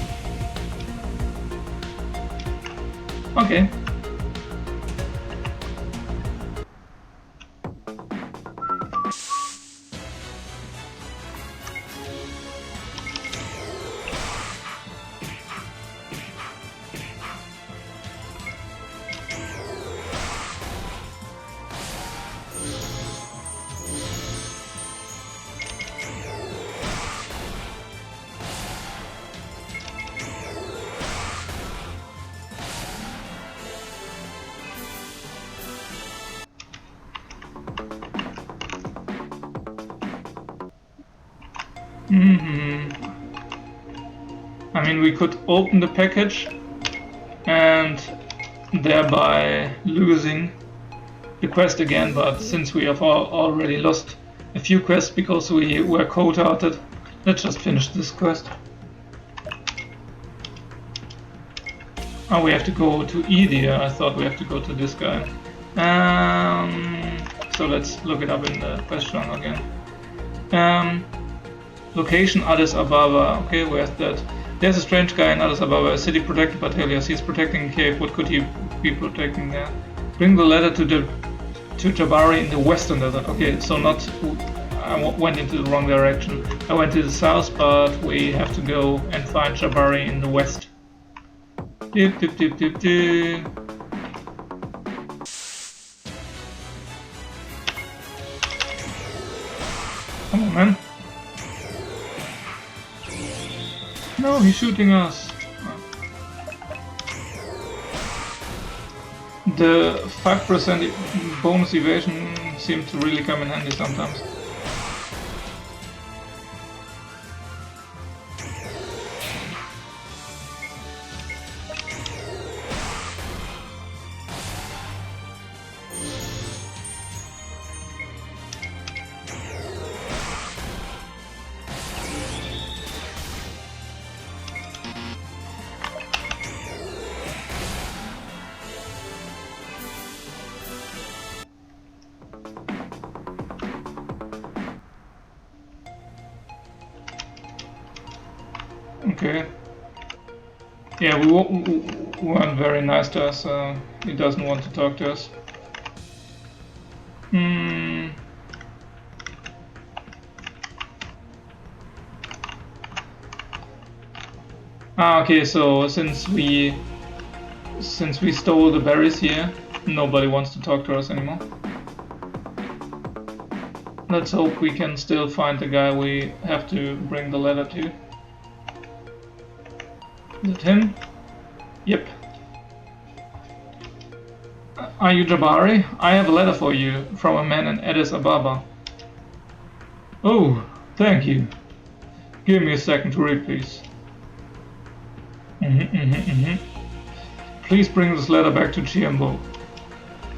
Okay. I mean, we could open the package and thereby losing the quest again, but since we have already lost a few quests because we were cold-hearted, let's just finish this quest. Oh, we have to go to Edia. I thought we have to go to this guy. So let's look it up in the quest journal again. Location Addis Ababa. Okay, where's that? There's a strange guy in Addis Ababa, a city protected by Telios. He's protecting a cave. What could he be protecting there? Bring the letter to Jabari in the western desert. Okay, so not... I went into the wrong direction. I went to the south, but we have to go and find Jabari in the west. Dip, dip, dip, dip, dip. Come on, man. No, he's shooting us. The 5% bonus evasion seems to really come in handy sometimes. Okay. Yeah, we weren't very nice to us, so he doesn't want to talk to us. Okay, so since we stole the berries here, nobody wants to talk to us anymore. Let's hope we can still find the guy we have to bring the letter to. Is it him? Yep. Are you Jabari? I have a letter for you from a man in Addis Ababa. Oh, thank you. Give me a second to read, please. Please bring this letter back to Chiambo.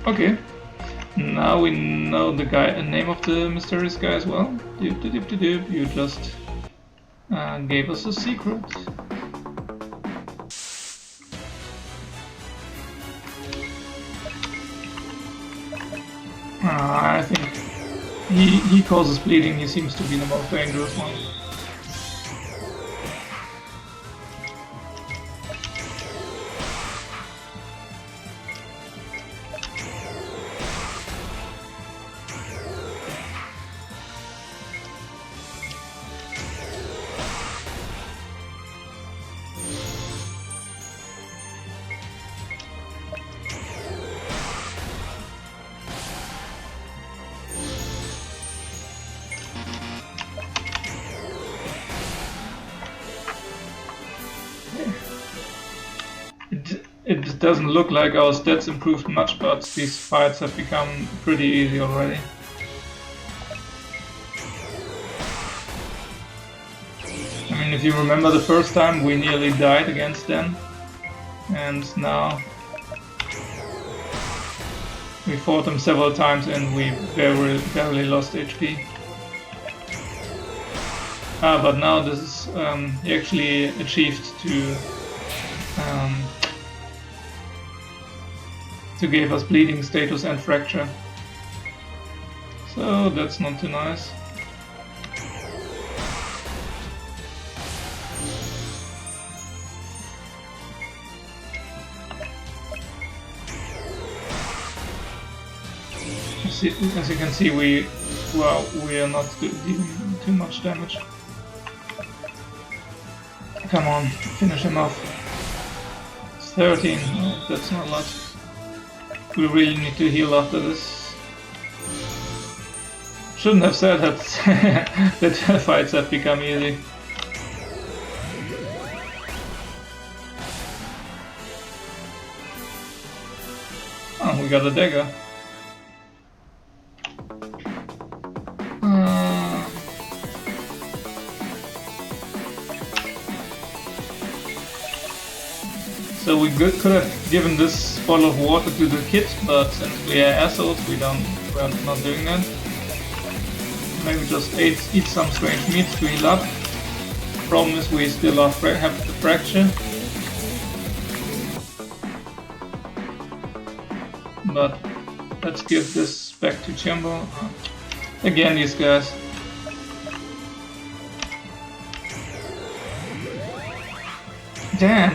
Okay. Now we know the name of the mysterious guy as well. You just gave us a secret. I think he causes bleeding. He seems to be the most dangerous one. It doesn't look like our stats improved much, but these fights have become pretty easy already. I mean, if you remember the first time, we nearly died against them, and now we fought them several times and we barely lost HP. But now this is he actually achieved to give us bleeding status and fracture. So that's not too nice. As you can see, we are not dealing too much damage. Come on, finish him off. It's 13, oh, that's not a lot. We really need to heal after this. Shouldn't have said that that fights have become easy. Oh, we got a dagger. So we could have given this bottle of water to the kid, but since we are assholes, we're not doing that. Maybe just eat some strange meats to heal up. Problem is we still have the fracture. But let's give this back to Chambo. Again, these guys. Damn.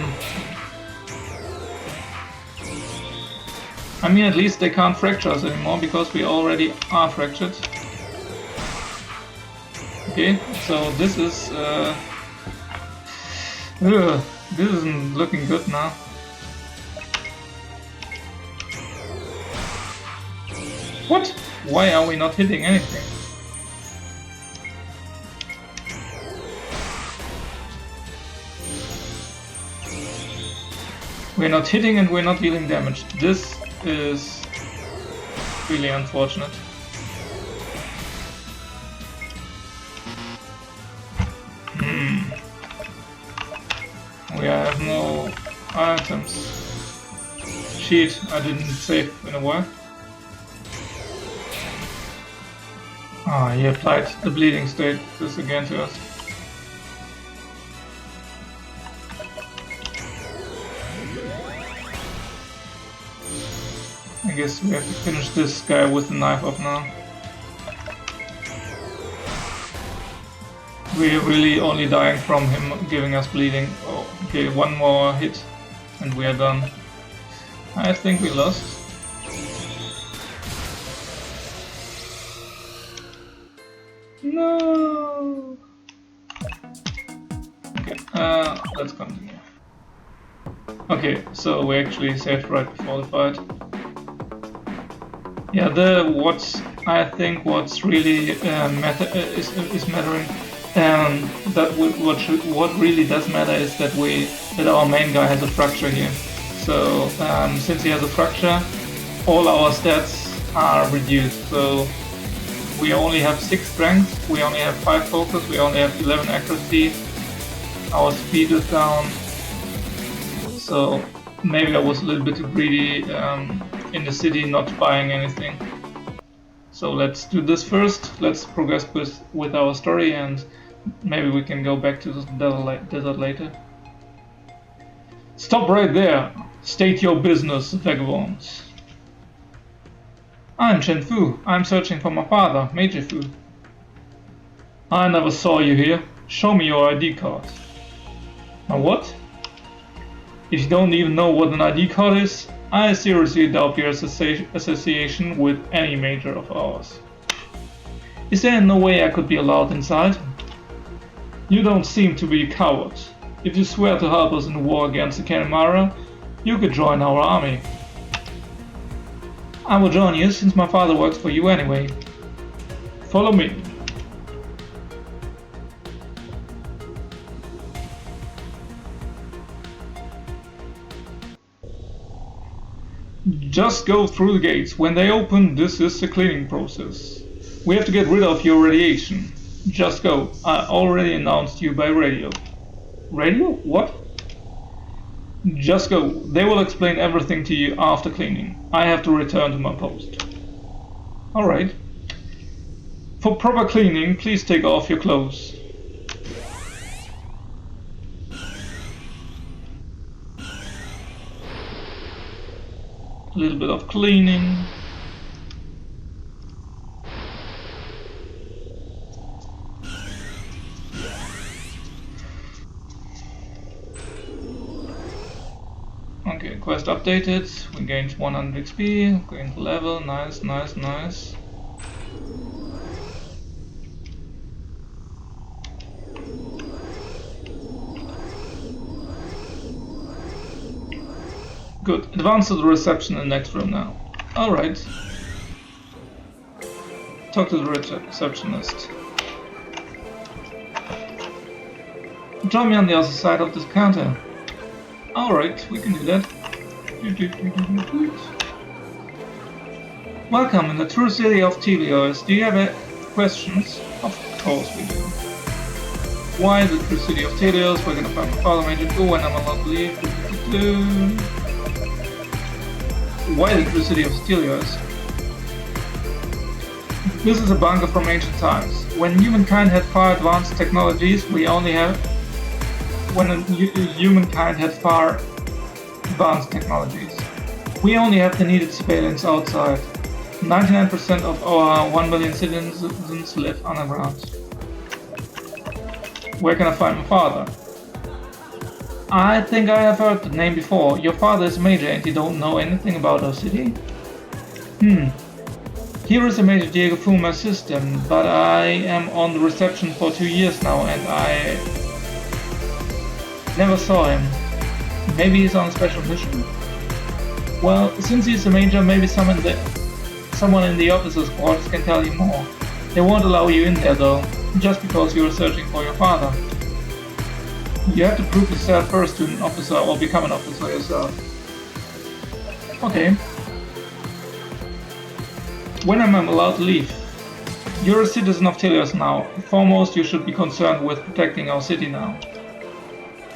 I mean, at least they can't fracture us anymore because we already are fractured. Okay, so this is this isn't looking good now. What? Why are we not hitting anything? We're not hitting and we're not dealing damage. This is really unfortunate. We have no items. Cheat, I didn't save in a while. Ah, he applied the bleeding status again to us. I guess we have to finish this guy with the knife off now. We're really only dying from him giving us bleeding. Oh, okay, one more hit and we are done. I think we lost. No. Okay, let's continue. Okay, so we actually saved right before the fight. Yeah, what's really is mattering, what really does matter is that our main guy has a fracture here. So since he has a fracture, all our stats are reduced. So we only have 6 strength, we only have 5 focus, we only have 11 accuracy. Our speed is down. So maybe I was a little bit too greedy in the city, not buying anything. So let's do this first. Let's progress with our story, and maybe we can go back to the desert later. Stop right there. State your business, vagabonds. I'm Chen Fu. I'm searching for my father, Major Fu. I never saw you here. Show me your ID card. My what? If you don't even know what an ID card is, I seriously doubt your association with any major of ours. Is there no way I could be allowed inside? You don't seem to be a coward. If you swear to help us in the war against the Kanemara, you could join our army. I will join you since my father works for you anyway. Follow me. Just go through the gates. When they open, this is the cleaning process. We have to get rid of your radiation. Just go. I already announced you by radio. Radio? What? Just go. They will explain everything to you after cleaning. I have to return to my post. Alright. For proper cleaning, please take off your clothes. A little bit of cleaning. Okay, quest updated. We gained 100 XP, gained level, nice, nice, nice. Good. Advance to the reception in the next room now. Alright. Talk to the receptionist. Join me on the other side of this counter. Alright, we can do that. Welcome in the true city of Telios. Do you have questions? Of course we do. Why the true city of Telios? We're gonna find my father, Major Fu, when I'm allowed to leave. Why the true city of Telios? This is a bunker from ancient times. When humankind had far advanced technologies, we only have the needed surveillance outside. 99% of our 1 million citizens live underground. Where can I find my father? I think I have heard the name before. Your father is Major and you don't know anything about our city? Here is a Major Diego Fu, my assistant, but I am on the reception for 2 years now and I never saw him. Maybe he's on a special mission? Well, since he's a major, maybe someone in the officers' quarters can tell you more. They won't allow you in there though, just because you are searching for your father. You have to prove yourself first to an officer or become an officer yourself. Okay. When am I allowed to leave? You're a citizen of Telios now. Foremost, you should be concerned with protecting our city now.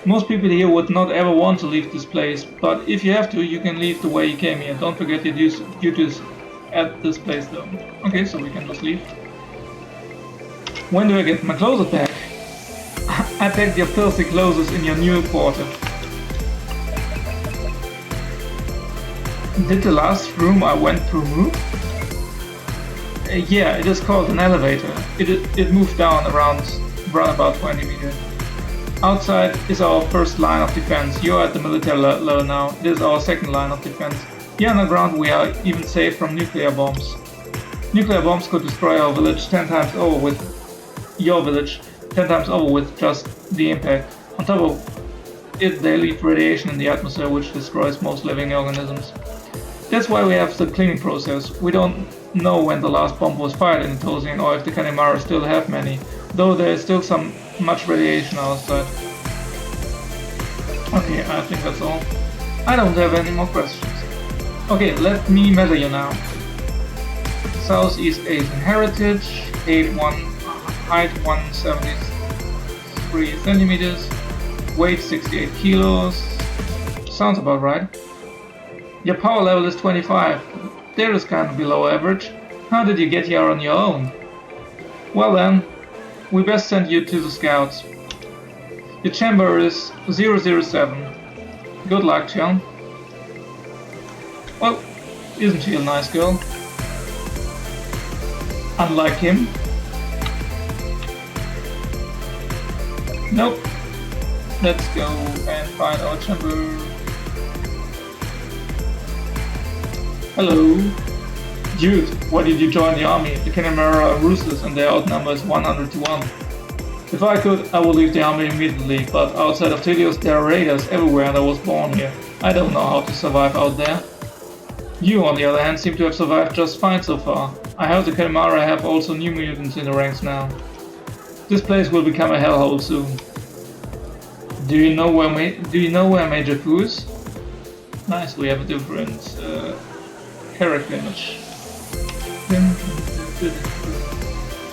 Most people here would not ever want to leave this place, but if you have to, you can leave the way you came here. Don't forget your duties at this place though. Okay, so we can just leave. When do I get my clothes back? I packed your filthy clothes in your new quarter. Did the last room I went through move? Yeah, it is called an elevator. It moved down around run about 20 meters. Outside is our first line of defense. You're at the military level now. This is our second line of defense. Here underground we are even safe from nuclear bombs. Nuclear bombs could destroy our village 10 times over with your village 10 times over with just the impact. On top of it, they leave radiation in the atmosphere which destroys most living organisms. That's why we have the cleaning process. We don't know when the last bomb was fired in Tozin or if the Kanemaru still have many, though there is still much radiation outside. Okay, I think that's all. I don't have any more questions. Okay, let me measure you now. Southeast Asian heritage, height 173 centimeters, weight 68 kilos. Sounds about right. Your power level is 25. That is kind of below average. How did you get here on your own? Well then, we best send you to the scouts. Your chamber is 007. Good luck, John. Well, isn't she a nice girl? Unlike him. Nope. Let's go and find our chamber. Hello. Dude, why did you join the army? The Kanemaru are ruthless and their outnumber is 100 to 1. If I could, I would leave the army immediately, but outside of Telios there are raiders everywhere and I was born here. I don't know how to survive out there. You, on the other hand, seem to have survived just fine so far. I heard the Kanemaru have also new mutants in the ranks now. This place will become a hellhole soon. Do you know where Major Fu is? Nice, we have a different character image.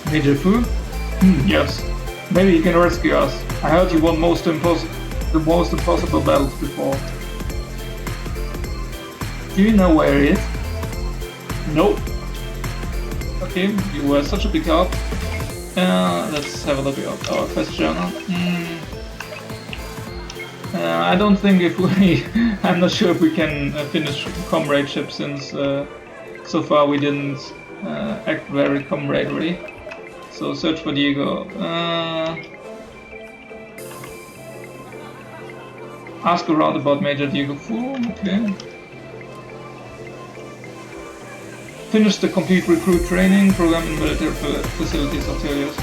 Major Fu? Yes. Maybe he can rescue us. I heard you won the most impossible battles before. Do you know where he is? Nope. Okay, you were such a big help. Let's have a look at our quest journal. I don't think if we... I'm not sure if we can finish comradeship since so far we didn't act very camaraderie. So search for Diego. Ask around about Major Diego Fu, okay. Finish the complete recruit training program in military facilities of Telios.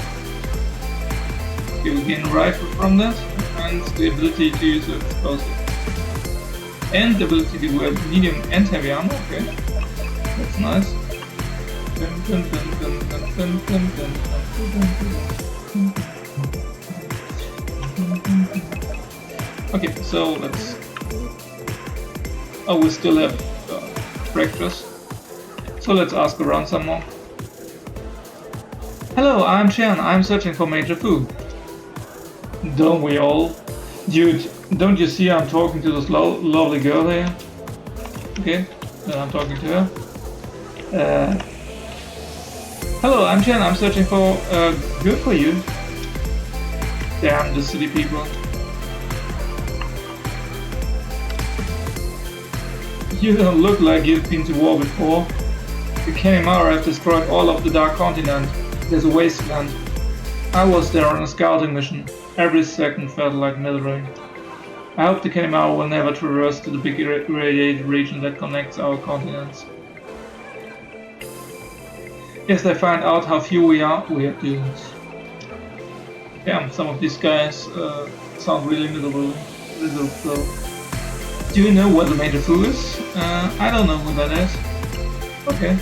You gain a rifle from that, and the ability to use explosive. And the ability to wear medium and heavy armor, okay. That's nice. Okay, so let's... Oh, we still have breakfast. So let's ask around some more. Hello, I'm Chen. I'm searching for Major Fu. Don't we all? Dude, don't you see I'm talking to this lovely girl here? Okay, then I'm talking to her. Hello, I'm Chen. I'm searching for... good for you. Damn, the city people. You don't look like you've been to war before. The Kanemaru have destroyed all of the Dark Continent. There's a wasteland. I was there on a scouting mission. Every second felt like military. I hope the Kanemaru will never traverse to the big irradiated region that connects our continents. If they find out how few we are doomed. Damn, some of these guys sound really miserable. Do you know where the Major Fu is? I don't know who that is. Okay.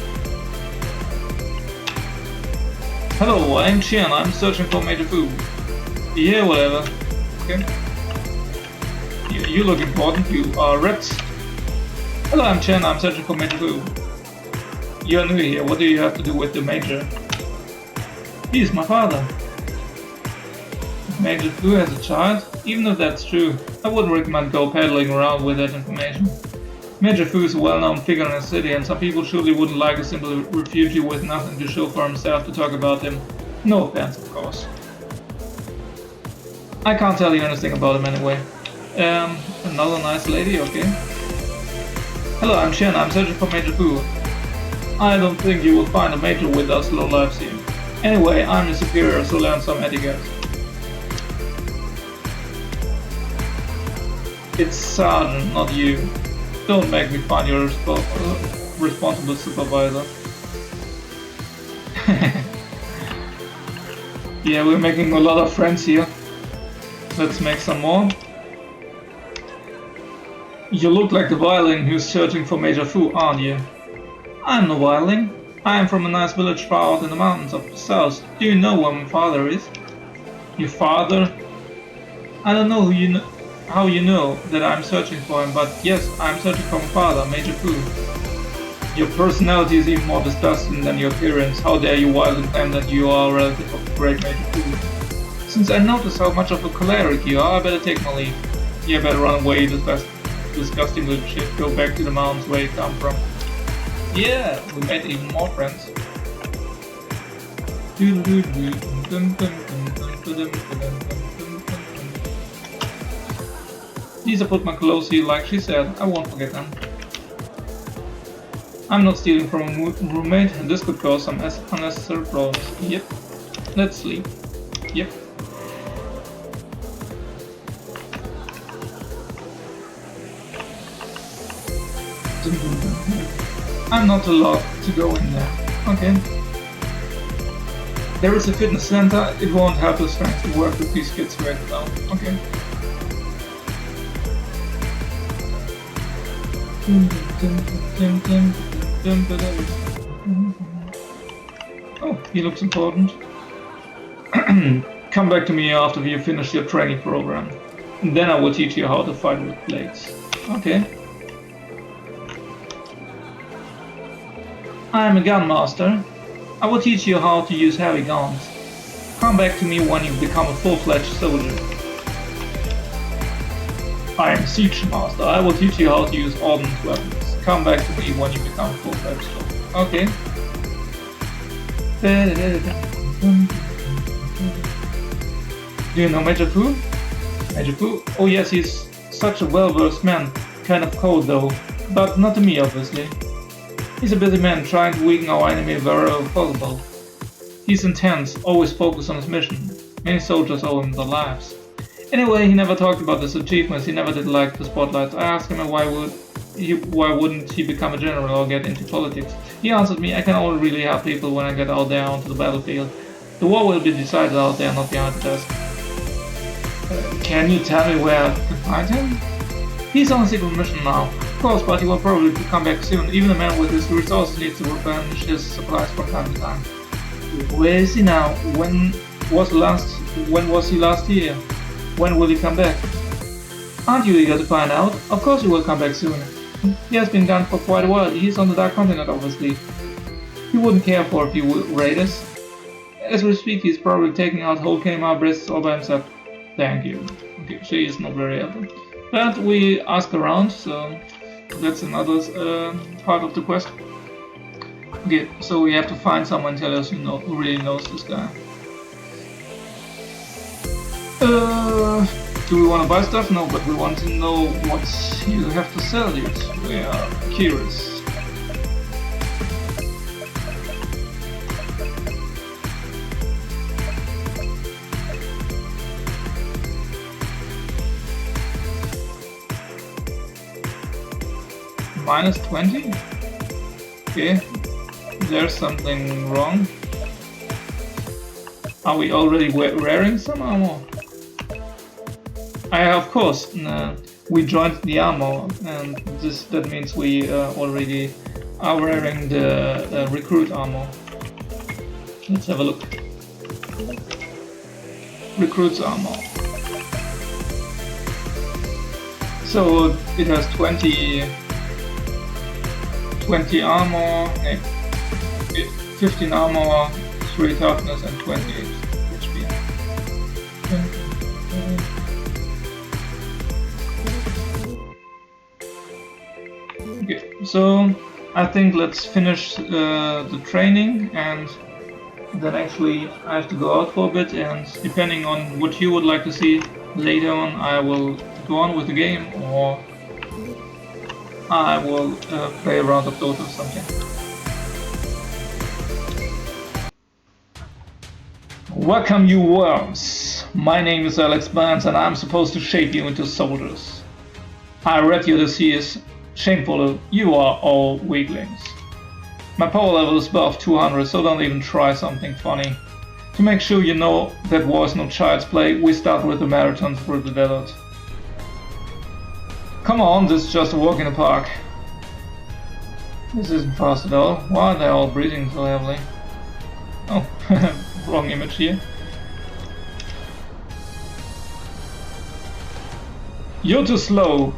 Hello, I'm Qian. I'm searching for Major Fu. Yeah, whatever. Okay. You look important. You are Rex. Hello, I'm Chen. I'm searching for Major Fu. You're new here. What do you have to do with the Major? He's my father. Major Fu has a child? Even if that's true, I wouldn't recommend go peddling around with that information. Major Fu is a well-known figure in the city, and some people surely wouldn't like a simple refugee with nothing to show for himself to talk about him. No offense, of course. I can't tell you anything about him anyway. Another nice lady, okay. Hello, I'm Shen. I'm searching for Major Fu. I don't think you will find a major with us low lives here. Anyway, I'm your superior, so learn some etiquette. It's Sergeant, not you. Don't make me find your responsible supervisor. Yeah, we're making a lot of friends here. Let's make some more. You look like the violin who's searching for Major Fu, aren't you? I'm no violin. I am from a nice village far out in the mountains of the south. Do you know where my father is? Your father? I don't know how you know that I'm searching for him, but yes, I'm searching for my father, Major Fu. Your personality is even more disgusting than your appearance. How dare you wildly claim that you are a relative of the great Major Fu? Since I notice how much of a choleric you are, I better take my leave. You better run away, disgusting little shit. Go back to the mountains where you come from. Yeah, we made even more friends. Lisa put my clothes here like she said. I won't forget them. I'm not stealing from a roommate, and this could cause some unnecessary problems. Yep. Let's sleep. Yep. I'm not allowed to go in there. Okay. There is a fitness center. It won't have the strength to work with these kids right now. Okay. Oh, he looks important. Come back to me after you finish your training program. And then I will teach you how to fight with blades. Okay. I am a gun master. I will teach you how to use heavy guns. Come back to me when you become a full-fledged soldier. I am siege master. I will teach you how to use ordnance weapons. Come back to me when you become a full-fledged soldier. Okay. Do you know Major Fu? Major Fu? Oh yes, he's such a well-versed man. Kind of cold though. But not to me, obviously. He's a busy man trying to weaken our enemy wherever possible. He's intense, always focused on his mission. Many soldiers owe him their lives. Anyway, he never talked about his achievements, he never did like the spotlight. I asked him why wouldn't he become a general or get into politics. He answered me, I can only really help people when I get out there onto the battlefield. The war will be decided out there, not behind the desk. Can you tell me where I can find him? He's on a secret mission now. Of course, but he will probably come back soon. Even a man with his resources needs to replenish his supplies from time to time. Where is he now? When was he last here? When will he come back? Aren't you eager to find out? Of course he will come back soon. He has been gone for quite a while. He's on the Dark Continent, obviously. He wouldn't care for a few raiders. As we speak, he's probably taking out whole Kmart breasts all by himself. Thank you. Okay, she is not very helpful. But we ask around, so that's another part of the quest. Okay, so we have to find someone tell us who really knows this guy. Do we want to buy stuff? No, but we want to know what you have to sell, dude. We are curious. Minus 20? Okay, there's something wrong. Are we already wearing some armor? Of course, we joined the armor, and that means we already are wearing the recruit armor. Let's have a look. Recruit's armor. So it has 20 armor, 15 armor, 3 toughness and 28 HP. Okay, so I think let's finish the training, and then actually I have to go out for a bit, and depending on what you would like to see later on, I will go on with the game, or I will play a round of Dota or something. Welcome, you worms! My name is Alex Barnes, and I'm supposed to shape you into soldiers. I read your disease. Shameful, you are all weaklings. My power level is above 200, so don't even try something funny. To make sure you know that was no child's play, we start with the marathon through the desert. Come on, this is just a walk in the park. This isn't fast at all. Why are they all breathing so heavily? Oh, wrong image here. You're too slow.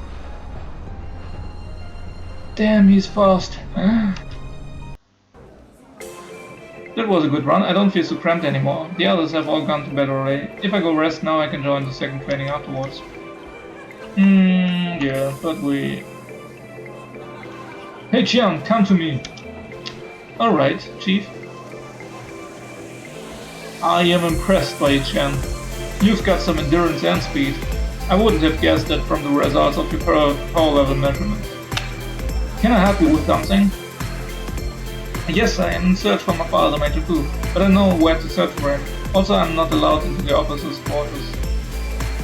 Damn, he's fast. That was a good run. I don't feel so cramped anymore. The others have all gone to bed already. If I go rest now, I can join the second training afterwards. Yeah, but we... Hey Chiang, come to me. Alright, Chief. I am impressed by you, Chen. You've got some endurance and speed. I wouldn't have guessed that from the results of your power level measurements. Can I help you with something? Yes, I am in search for my father, Major Fu, but I know where to search for him. Also, I'm not allowed into the officer's quarters.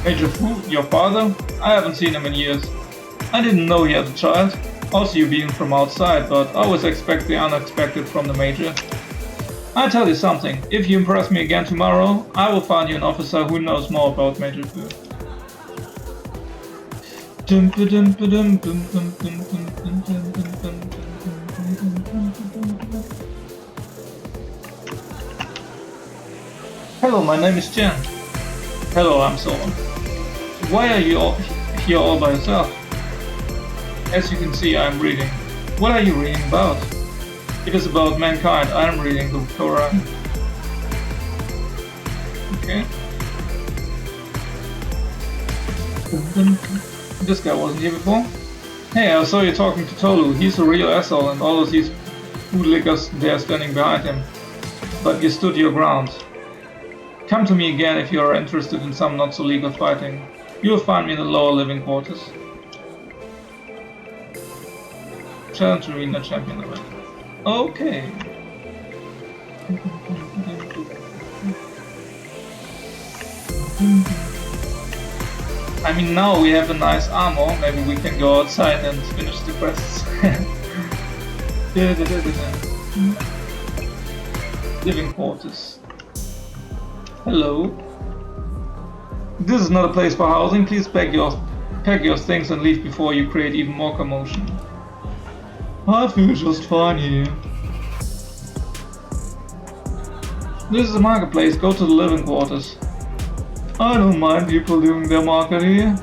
Major Fu, your father? I haven't seen him in years. I didn't know he had a child. Also, you being from outside, but I always expect the unexpected from the Major. I'll tell you something. If you impress me again tomorrow, I will find you an officer who knows more about Major Fu. Hello, my name is Chen. Hello, I'm Solon. Why are you all here all by yourself? As you can see, I'm reading. What are you reading about? It is about mankind. I'm reading the Torah. Okay. This guy wasn't here before. Hey, I saw you talking to Tolu. He's a real asshole and all of these bootlickers there standing behind him. But you stood your ground. Come to me again if you are interested in some not-so-legal fighting. You'll find me in the lower living quarters. Challenge Arena Champion event. Okay. I mean, now we have a nice armor. Maybe we can go outside and finish the quests. Living quarters. Hello. This is not a place for housing. Please pack your things and leave before you create even more commotion. I feel just fine here. This is a marketplace. Go to the living quarters. I don't mind people doing their market here.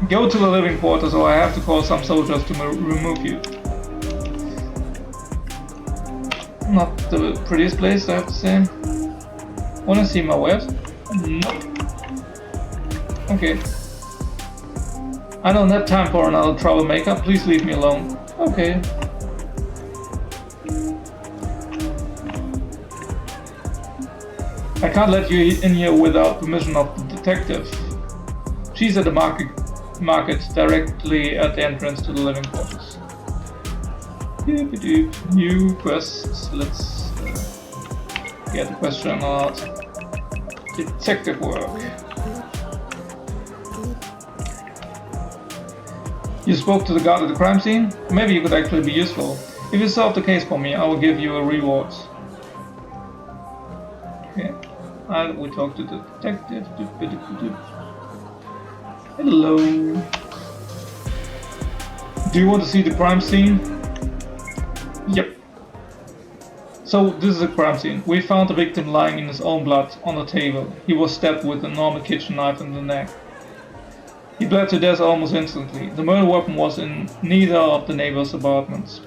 Go to the living quarters or I have to call some soldiers to remove you. Not the prettiest place, I have to say. Wanna see my wares? Nope. Okay. I don't have time for another troublemaker. Please leave me alone. Okay. I can't let you in here without permission of the detective. She's at the market directly at the entrance to the living quarters. New quests. Let's get the question out. Detective work. You spoke to the guard at the crime scene? Maybe you could actually be useful. If you solve the case for me, I will give you a reward. Okay. We talk to the detective. Hello. Do you want to see the crime scene? Yep. So this is a crime scene. We found the victim lying in his own blood on the table. He was stabbed with a normal kitchen knife in the neck. He bled to death almost instantly. The murder weapon was in neither of the neighbors' apartments.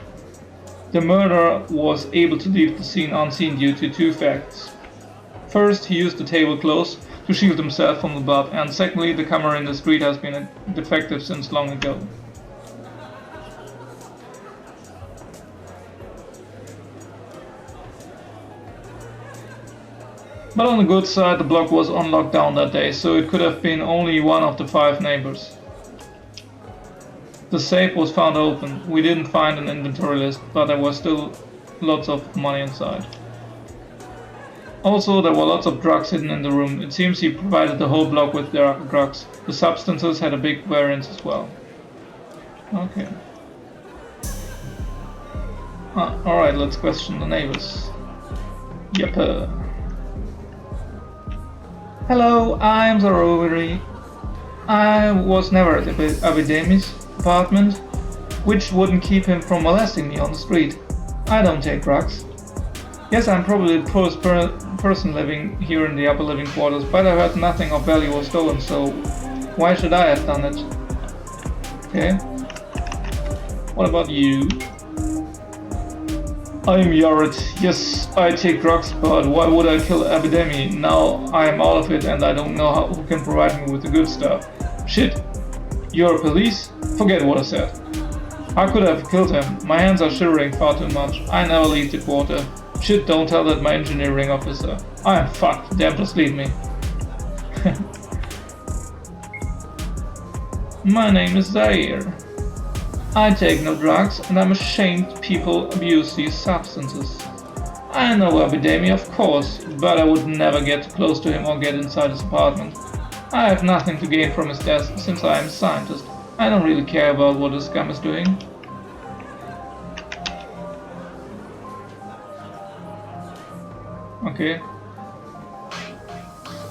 The murderer was able to leave the scene unseen due to two facts. First, he used the tablecloths to shield himself from the blood, and secondly, the camera in the street has been defective since long ago. But on the good side, the block was on lockdown that day, so it could have been only one of the 5 neighbors. The safe was found open. We didn't find an inventory list, but there was still lots of money inside. Also, there were lots of drugs hidden in the room. It seems he provided the whole block with their drugs. The substances had a big variance as well. Okay. Alright, let's question the neighbors. Yep. Hello, I'm Zorori. I was never at Abidemi's apartment, which wouldn't keep him from molesting me on the street. I don't take drugs. Yes, I'm probably the poorest person living here in the upper living quarters, but I heard nothing of value was stolen, so why should I have done it? Okay. What about you? I'm Yared. Yes, I take drugs, but why would I kill Abidemi? Now I am out of it and I don't know who can provide me with the good stuff. Shit. You're police? Forget what I said. I could have killed him. My hands are shivering far too much. I never leave the quarter. Shit, don't tell that my engineering officer. I am fucked. Damn, just leave me. My name is Zaire. I take no drugs, and I'm ashamed people abuse these substances. I know Abidemi, of course, but I would never get close to him or get inside his apartment. I have nothing to gain from his death, since I am a scientist. I don't really care about what this scum is doing. Okay.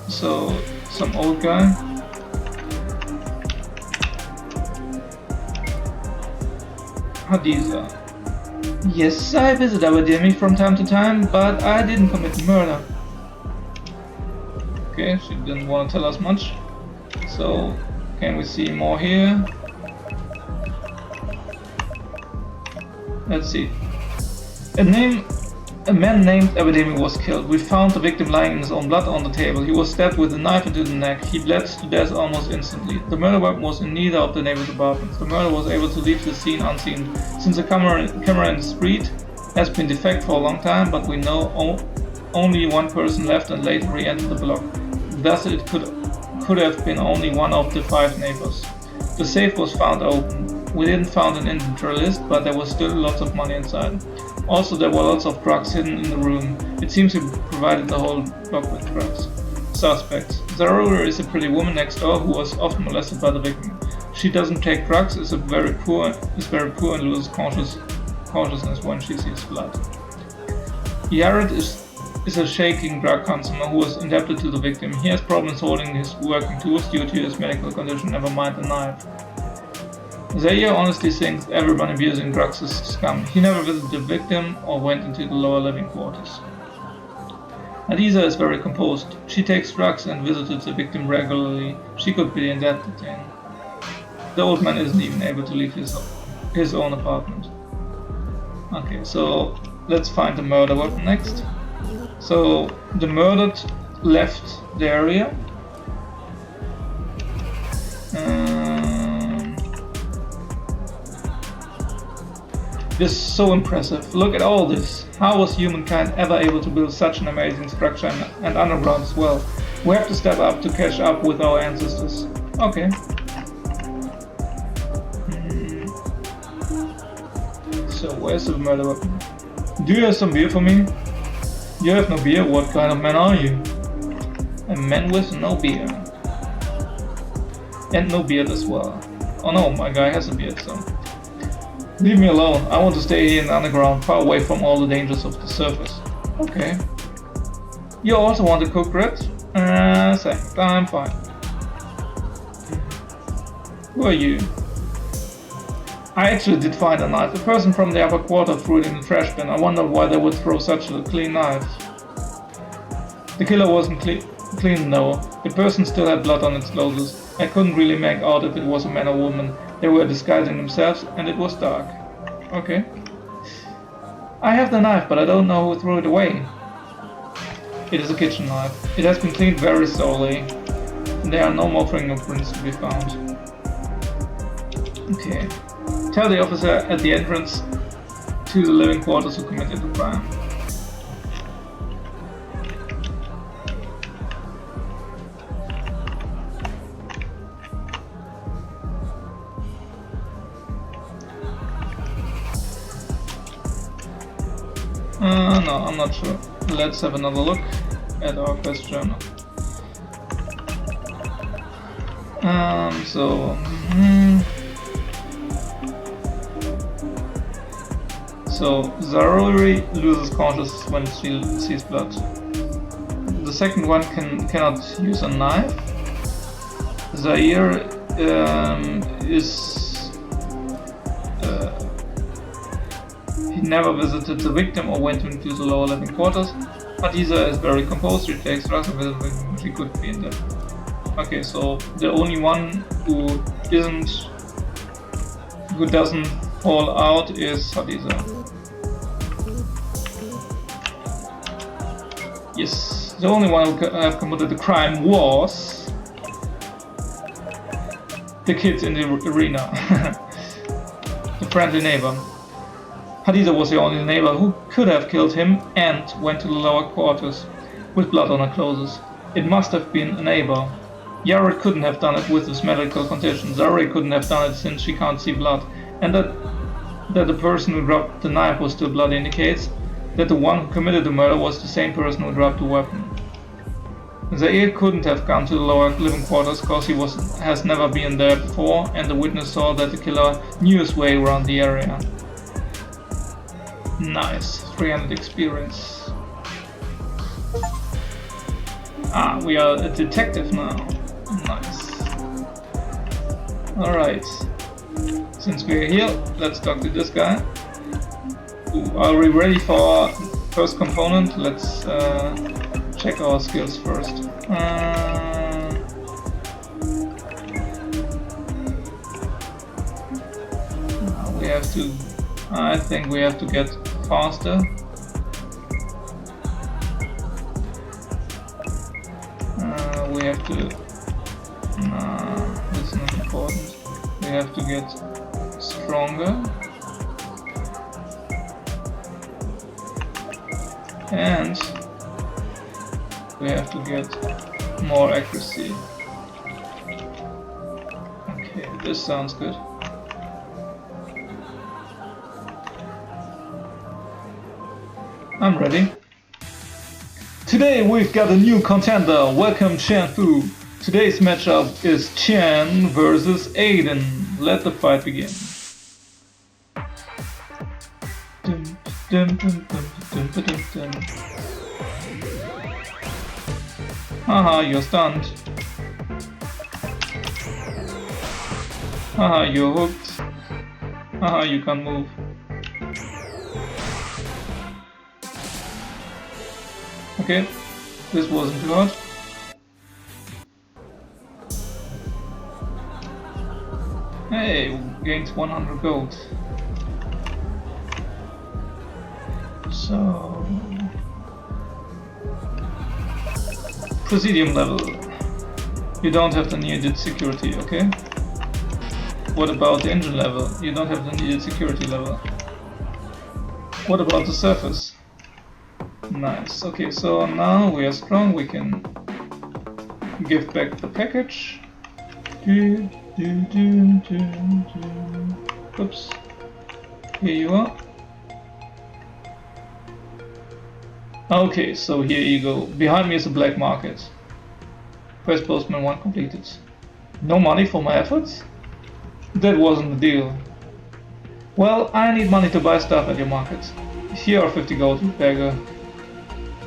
So, some old guy. Hadiza. Yes, I visit Abidemi from time to time, but I didn't commit murder. Okay, she didn't want to tell us much. So, can we see more here? Let's see. A man named Abidemi was killed. We found the victim lying in his own blood on the table. He was stabbed with a knife into the neck. He bled to death almost instantly. The murder weapon was in neither of the neighbors' apartments. The murderer was able to leave the scene unseen. Since the camera in the street has been defect for a long time, but we know only one person left and later re-entered the block. Thus it could have been only one of the 5 neighbors. The safe was found open. We didn't find an inventory list, but there was still lots of money inside. Also, there were lots of drugs hidden in the room. It seems he provided the whole block with drugs. Suspects. Zarura is a pretty woman next door who was often molested by the victim. She doesn't take drugs, is very poor and loses consciousness when she sees blood. Yared is a shaking drug consumer who was indebted to the victim. He has problems holding his working tools due to his medical condition, never mind the knife. Zaire honestly thinks everyone abusing drugs is scum. He never visited the victim or went into the lower living quarters. Hadiza is very composed. She takes drugs and visited the victim regularly. She could be in that detained. The old man isn't even able to leave his own apartment. Okay, so let's find the murder weapon next. So the murdered left the area. This is so impressive. Look at all this. How was humankind ever able to build such an amazing structure and underground as well? We have to step up to catch up with our ancestors. Okay. So where's the murder weapon? Do you have some beer for me? You have no beer? What kind of man are you? A man with no beer. And no beard as well. Oh no, my guy has a beard, so... Leave me alone. I want to stay here in the underground, far away from all the dangers of the surface. Okay. You also want to cook ribs? Thanks. I'm fine. Who are you? I actually did find a knife. A person from the upper quarter threw it in the trash bin. I wonder why they would throw such a clean knife. The killer wasn't clean though. The person still had blood on its clothes. I couldn't really make out if it was a man or woman. They were disguising themselves and it was dark. Okay. I have the knife, but I don't know who threw it away. It is a kitchen knife. It has been cleaned very thoroughly. There are no more fingerprints to be found. Okay. Tell the officer at the entrance to the living quarters who committed the crime. No, I'm not sure. Let's have another look. at our quest journal. So Zaruri loses consciousness when she sees blood. The second one cannot use a knife. Zaire he never visited the victim or went into the lower living quarters. Hadiza is very composed, she takes drugs and visits the victim, she could be in there. Okay, so the only one who doesn't fall out is Hadiza. Yes, the only one who have committed the crime was the kids in the arena, the friendly neighbor. Hadiza was the only neighbor who could have killed him and went to the lower quarters with blood on her clothes. It must have been a neighbor. Yara couldn't have done it with his medical condition. Zari couldn't have done it since she can't see blood. And that the person who dropped the knife was still blood indicates that the one who committed the murder was the same person who dropped the weapon. Zaire couldn't have gone to the lower living quarters because he has never been there before, and the witness saw that the killer knew his way around the area. Nice, 300 experience. Ah, we are a detective now. Nice. Alright. Since we're here, let's talk to this guy. Ooh, are we ready for our first component? Let's check our skills first. We have to... I think we have to get faster. We have to... this is not important. We have to get stronger. And we have to get more accuracy. Okay, this sounds good. I'm ready. Today we've got a new contender. Welcome Chen Fu. Today's matchup is Chen versus Aiden. Let the fight begin. Haha, you're stunned. Haha, you're hooked. Haha, you can't move. Okay, this wasn't too hard. Hey, gained 100 gold. So... Presidium level. You don't have the needed security, okay? What about the engine level? You don't have the needed security level. What about the surface? Nice. Okay, so now we are strong. We can give back the package. Oops. Here you are. Okay, so here you go. Behind me is a black market. Quest Postman 1 completed. No money for my efforts? That wasn't the deal. Well, I need money to buy stuff at your market. Here are 50 gold, you beggar.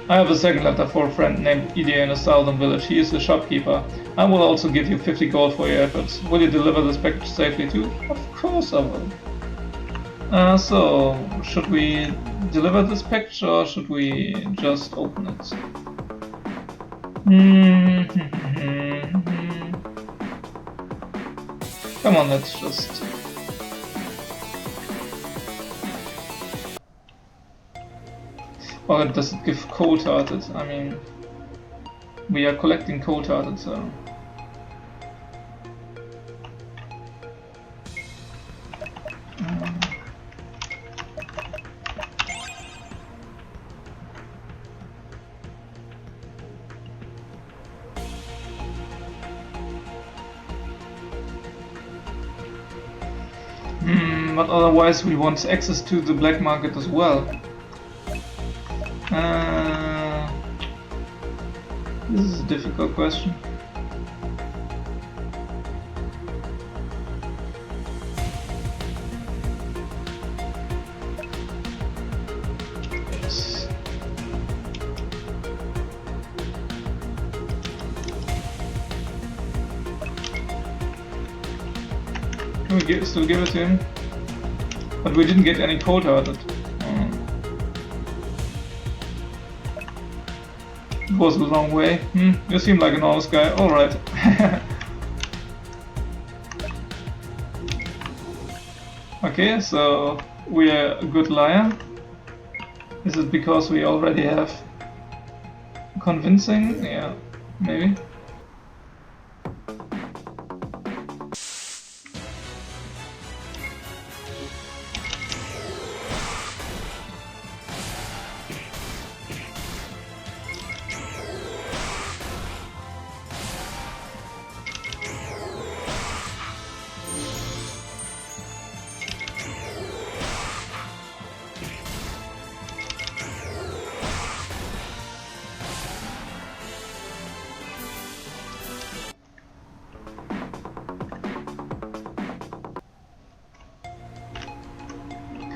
I have a second letter for a friend named Idia in a southern village. He is the shopkeeper. I will also give you 50 gold for your efforts. Will you deliver this package safely too? Of course I will. So, should we deliver this package or should we just open it? Come on, let's just... Or does it give cold-hearted? I mean, we are collecting cold-hearted, so... But otherwise we want access to the black market as well. This is a difficult question. Yes. Can we still give it to him? But we didn't get any cold hearted. It was the wrong way. You seem like an honest guy. Alright. Okay, so we are a good liar. Is it because we already have convincing? Yeah, maybe.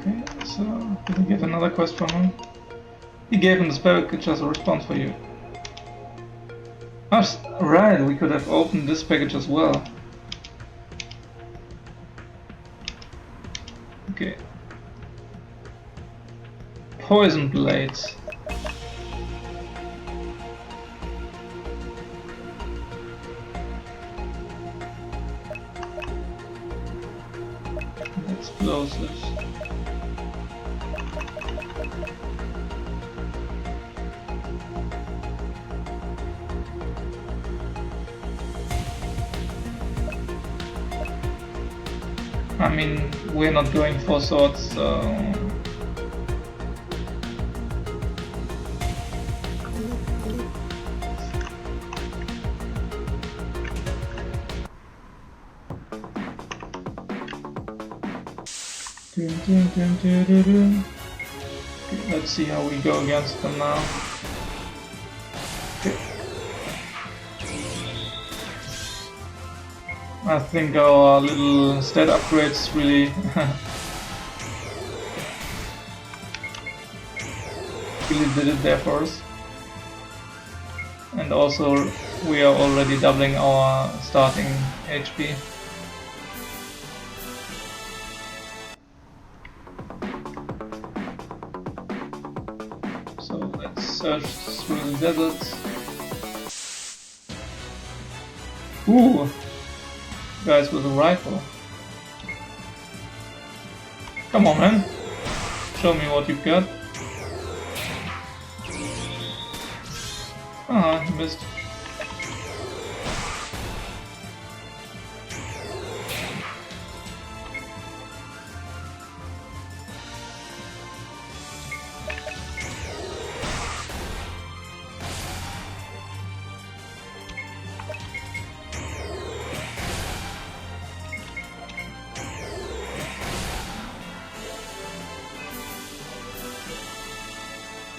Okay, so did we get another quest from him? He gave him this package as a response for you. Oh, right, we could have opened this package as well. Okay. Poison blades. Explosives. I mean, we're not going for swords, so... Okay, let's see how we go against them now. Okay. I think our little stat upgrades really really did it there for us. And also we are already doubling our starting HP. So let's search through the desert. Ooh! Guys with a rifle. Come on, man. Show me what you've got. Ah, you missed.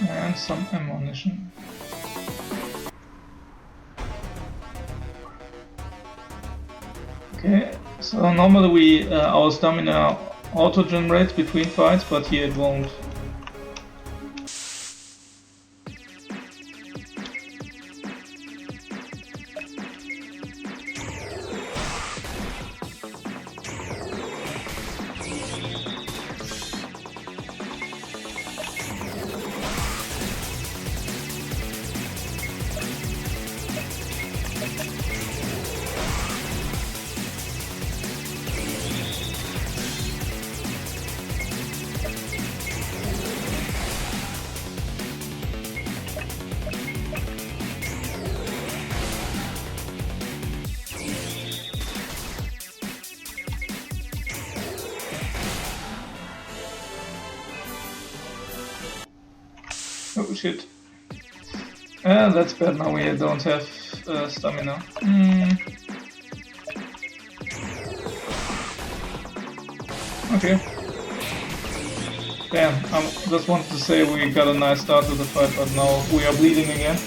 And some ammunition. Okay, so normally our stamina auto-generates between fights, but here it won't. Oh shit. That's bad, now we don't have stamina. Okay. Damn, I just wanted to say we got a nice start to the fight, but now we are bleeding again.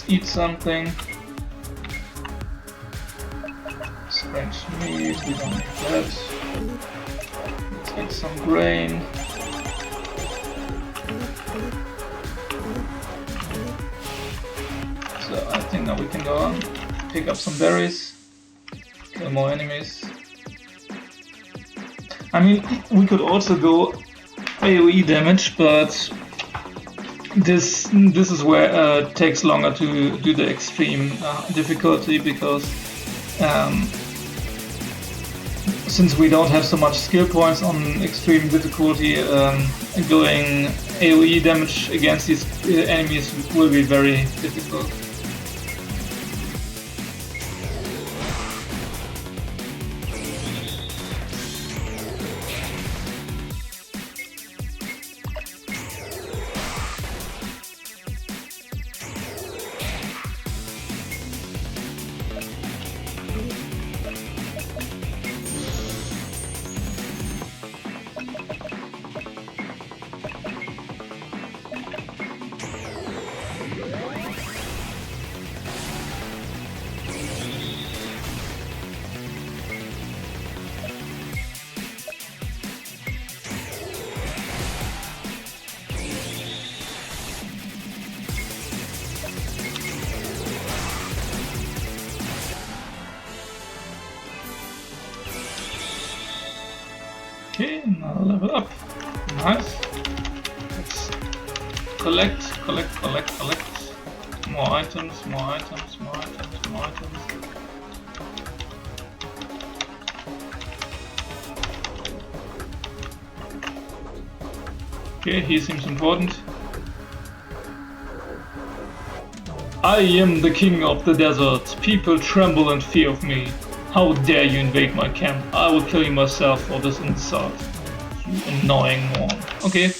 Let's eat something. Strange meat, we don't need that. Let's eat some grain. So I think now we can go on, pick up some berries, kill more enemies. I mean, we could also go AoE damage, but this is where it takes longer to do the extreme difficulty, because since we don't have so much skill points on extreme difficulty, going AoE damage against these enemies will be very difficult. Okay, another level up. Nice. Let's collect. More items, more items, more items, more items. Okay, he seems important. I am the king of the desert. People tremble in fear of me. How dare you invade my camp? I will kill you myself for this insult. You annoying one. Okay,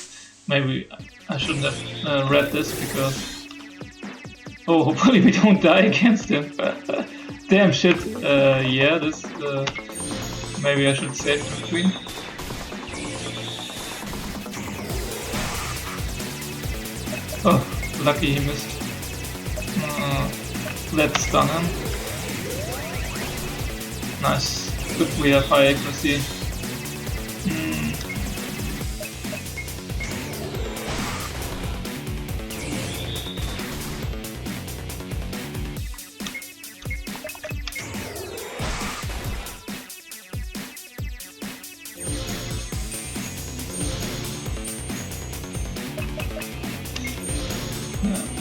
maybe I shouldn't have read this because... Oh, hopefully we don't die against him. Damn shit. Yeah, this... maybe I should save the queen. Oh, lucky he missed. Let's stun him. Nice. Good, we have high accuracy.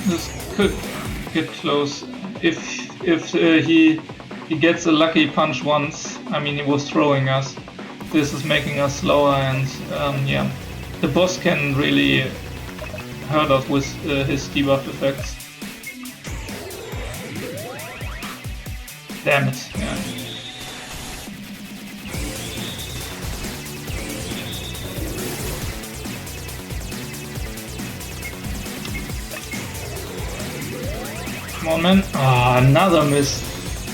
This could get close if he gets a lucky punch once. I mean, he was throwing us. This is making us slower, and yeah, the boss can really hurt us with his debuff effects. Damn it! Yeah. Come on, man. Ah, another miss.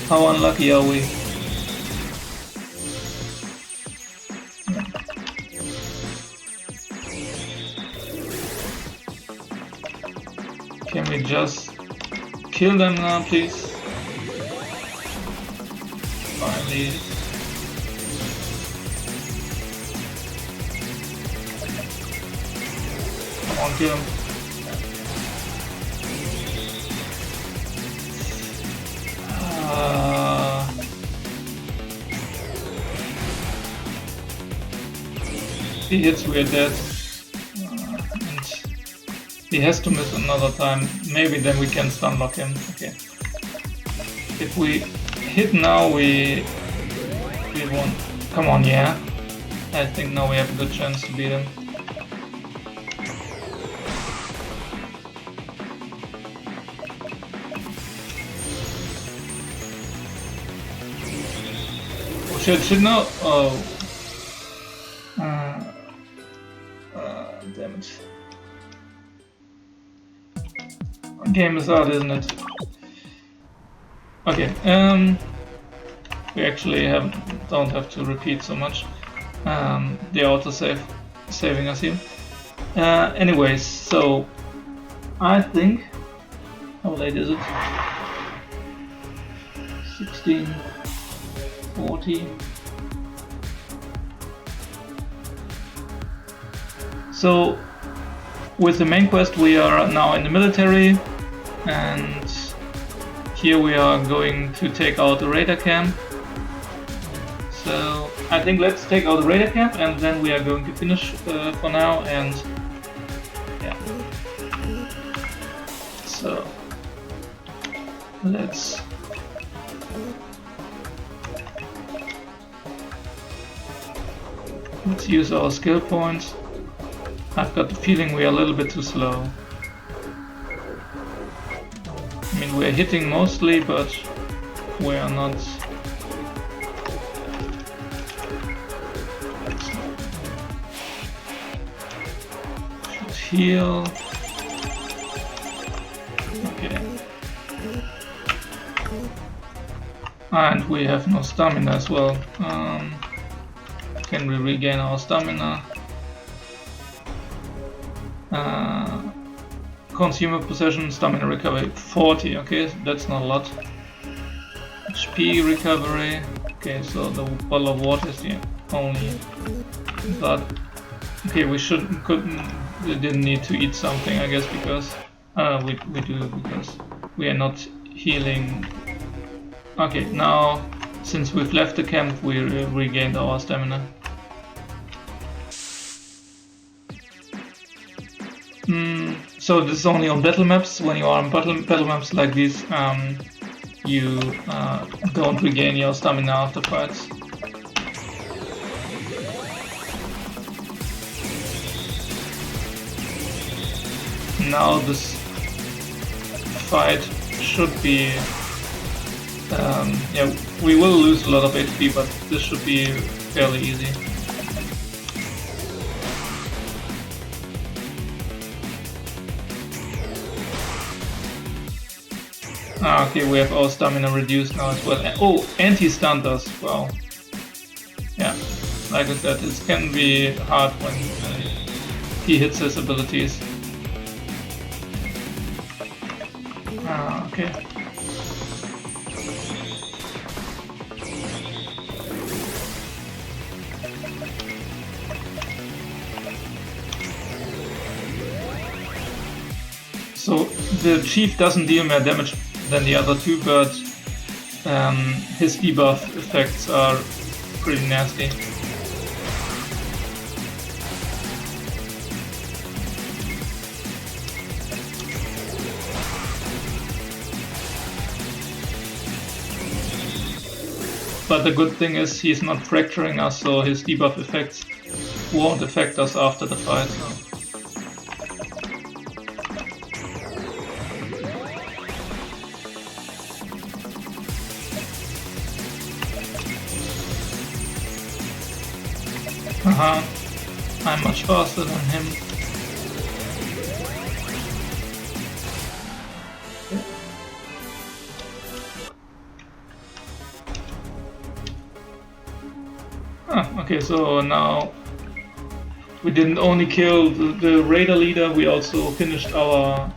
How unlucky are we? Can we just kill them now, please? Finally. Come on, kill him. He hits, we're dead. And he has to miss another time. Maybe then we can stun lock him. Okay. If we hit now, we won. Come on, yeah. I think now we have a good chance to beat him. Oh shit, no! Oh. Damn it. Game is out, isn't it? Okay, we actually don't have to repeat so much. The autosave saving us here. Anyways, so I think How late is it? 16:40. So with the main quest we are now in the military, and here we are going to take out the radar camp. So I think let's take out the radar camp and then we are going to finish for now, and yeah. So let's use our skill points. I've got the feeling we are a little bit too slow. I mean, we're hitting mostly, but we are not. Should heal. Okay. And we have no stamina as well. Can we regain our stamina? Consumer possession, stamina recovery 40, okay, that's not a lot. HP recovery, okay, so the bottle of water is the only, but okay, we didn't need to eat something, I guess, because we do, because we are not healing. Okay, now since we've left the camp, we regained our stamina. So this is only on battle maps. When you are on battle maps like this, you don't regain your stamina after fights. Now this fight should be, yeah, we will lose a lot of HP, but this should be fairly easy. Okay, we have our stamina reduced now as well. Oh, and he stunned us. Wow. Yeah, like I said, it can be hard when he hits his abilities. Okay. So the chief doesn't deal more damage than the other two, but his debuff effects are pretty nasty. But the good thing is he's not fracturing us, so his debuff effects won't affect us after the fight. So. I'm much faster than him. Okay, so now we didn't only kill the raider leader, we also finished our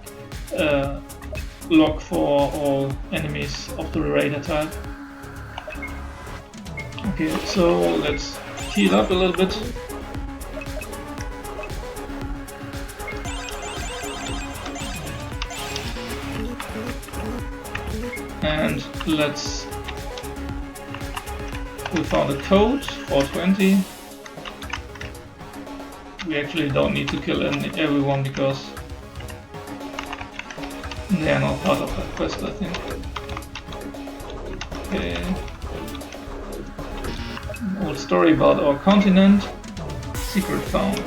log for all enemies of the raider type. Okay, so let's heal up a little bit. And let's, we found a code, 420. We actually don't need to kill everyone because they are not part of that quest, I think. Okay. An old story about our continent. Secret found.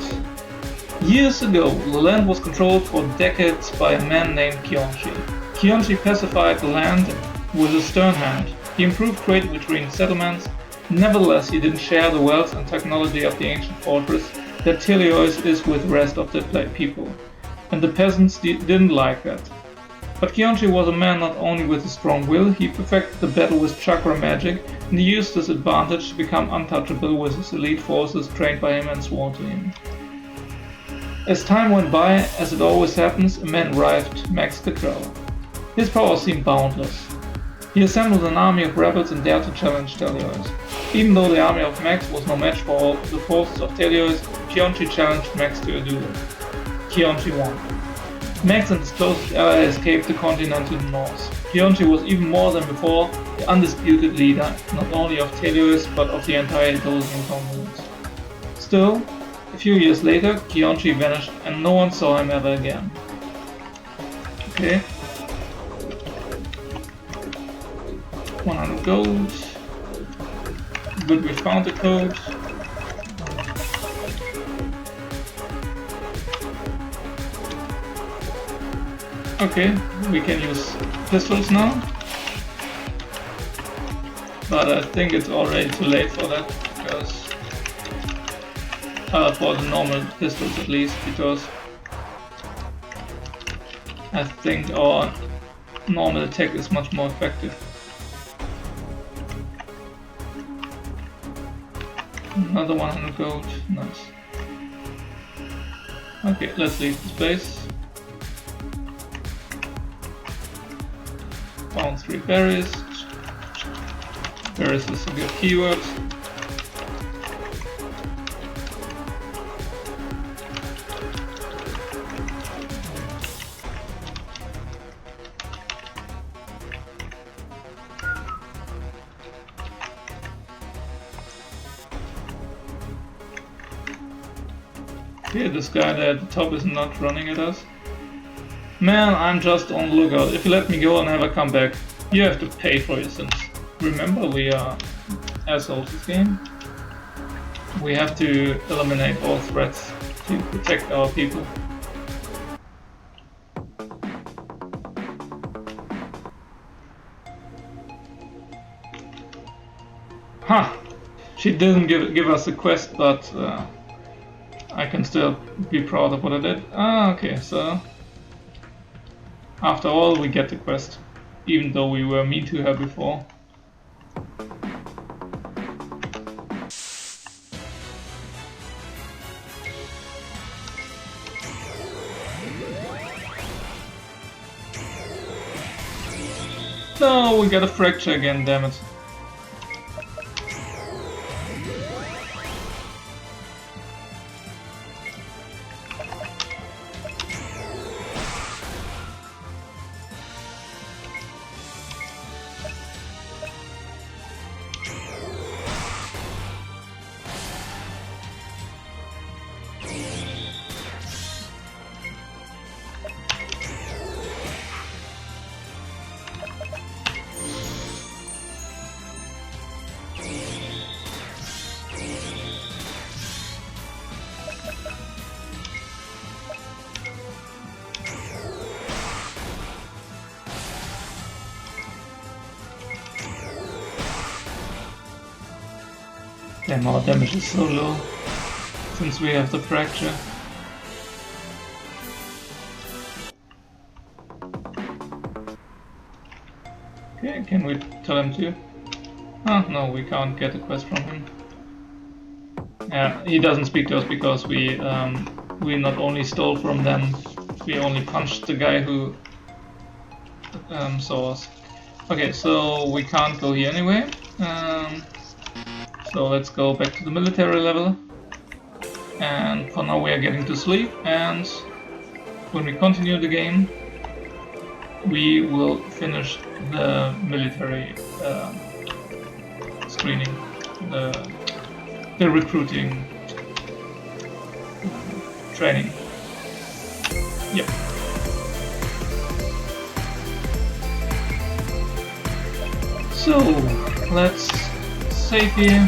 Years ago, the land was controlled for decades by a man named Kyonchi. Kyonchi pacified the land with a stern hand. He improved trade between settlements. Nevertheless, he didn't share the wealth and technology of the ancient fortress that Teleos is with the rest of the people. And the peasants didn't like that. But Kyonchi was a man not only with a strong will, he perfected the battle with chakra magic, and he used this advantage to become untouchable with his elite forces trained by him and sworn to him. As time went by, as it always happens, a man arrived, Max the Traveler. His power seemed boundless. He assembled an army of rebels and dared to challenge Teleos. Even though the army of Max was no match for all the forces of Teleos, Kionchi challenged Max to a duel. Kionchi won. Max and his closest ally escaped the continent to the north. Kionchi was even more than before the undisputed leader, not only of Teleos but of the entire Dosian Commons. Still, a few years later, Kionchi vanished and no one saw him ever again. Okay. 100 gold. Good, we found the code. Okay, we can use pistols now. But I think it's already too late for that, because for the normal pistols at least, because I think our normal attack is much more effective. Another 100 gold, nice. Okay, let's leave this place. Found 3 berries. Berries is a good keyword. Okay, this guy there at the top is not running at us. Man, I'm just on the lookout. If you let me go, I'll never come back. You have to pay for your sins. Remember, we are assholes this game. We have to eliminate all threats to protect our people. Ha! She didn't give us a quest, but I can still be proud of what I did. Ah, okay, so after all, we get the quest, even though we were mean to her before. No, we got a fracture again, damn it. Damn, our damage is so low, since we have the fracture. Okay, can we tell him to? Oh, no, we can't get a quest from him. Yeah, he doesn't speak to us because we not only stole from them, we only punched the guy who saw us. Okay, so we can't go here anyway. So let's go back to the military level, and for now we are getting to sleep, and when we continue the game we will finish the military screening, the recruiting training. Yep. So let's save here.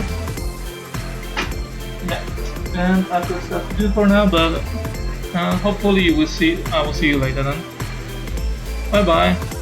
Yeah, and I've got stuff to do for now, but hopefully I will see you later then. Bye bye.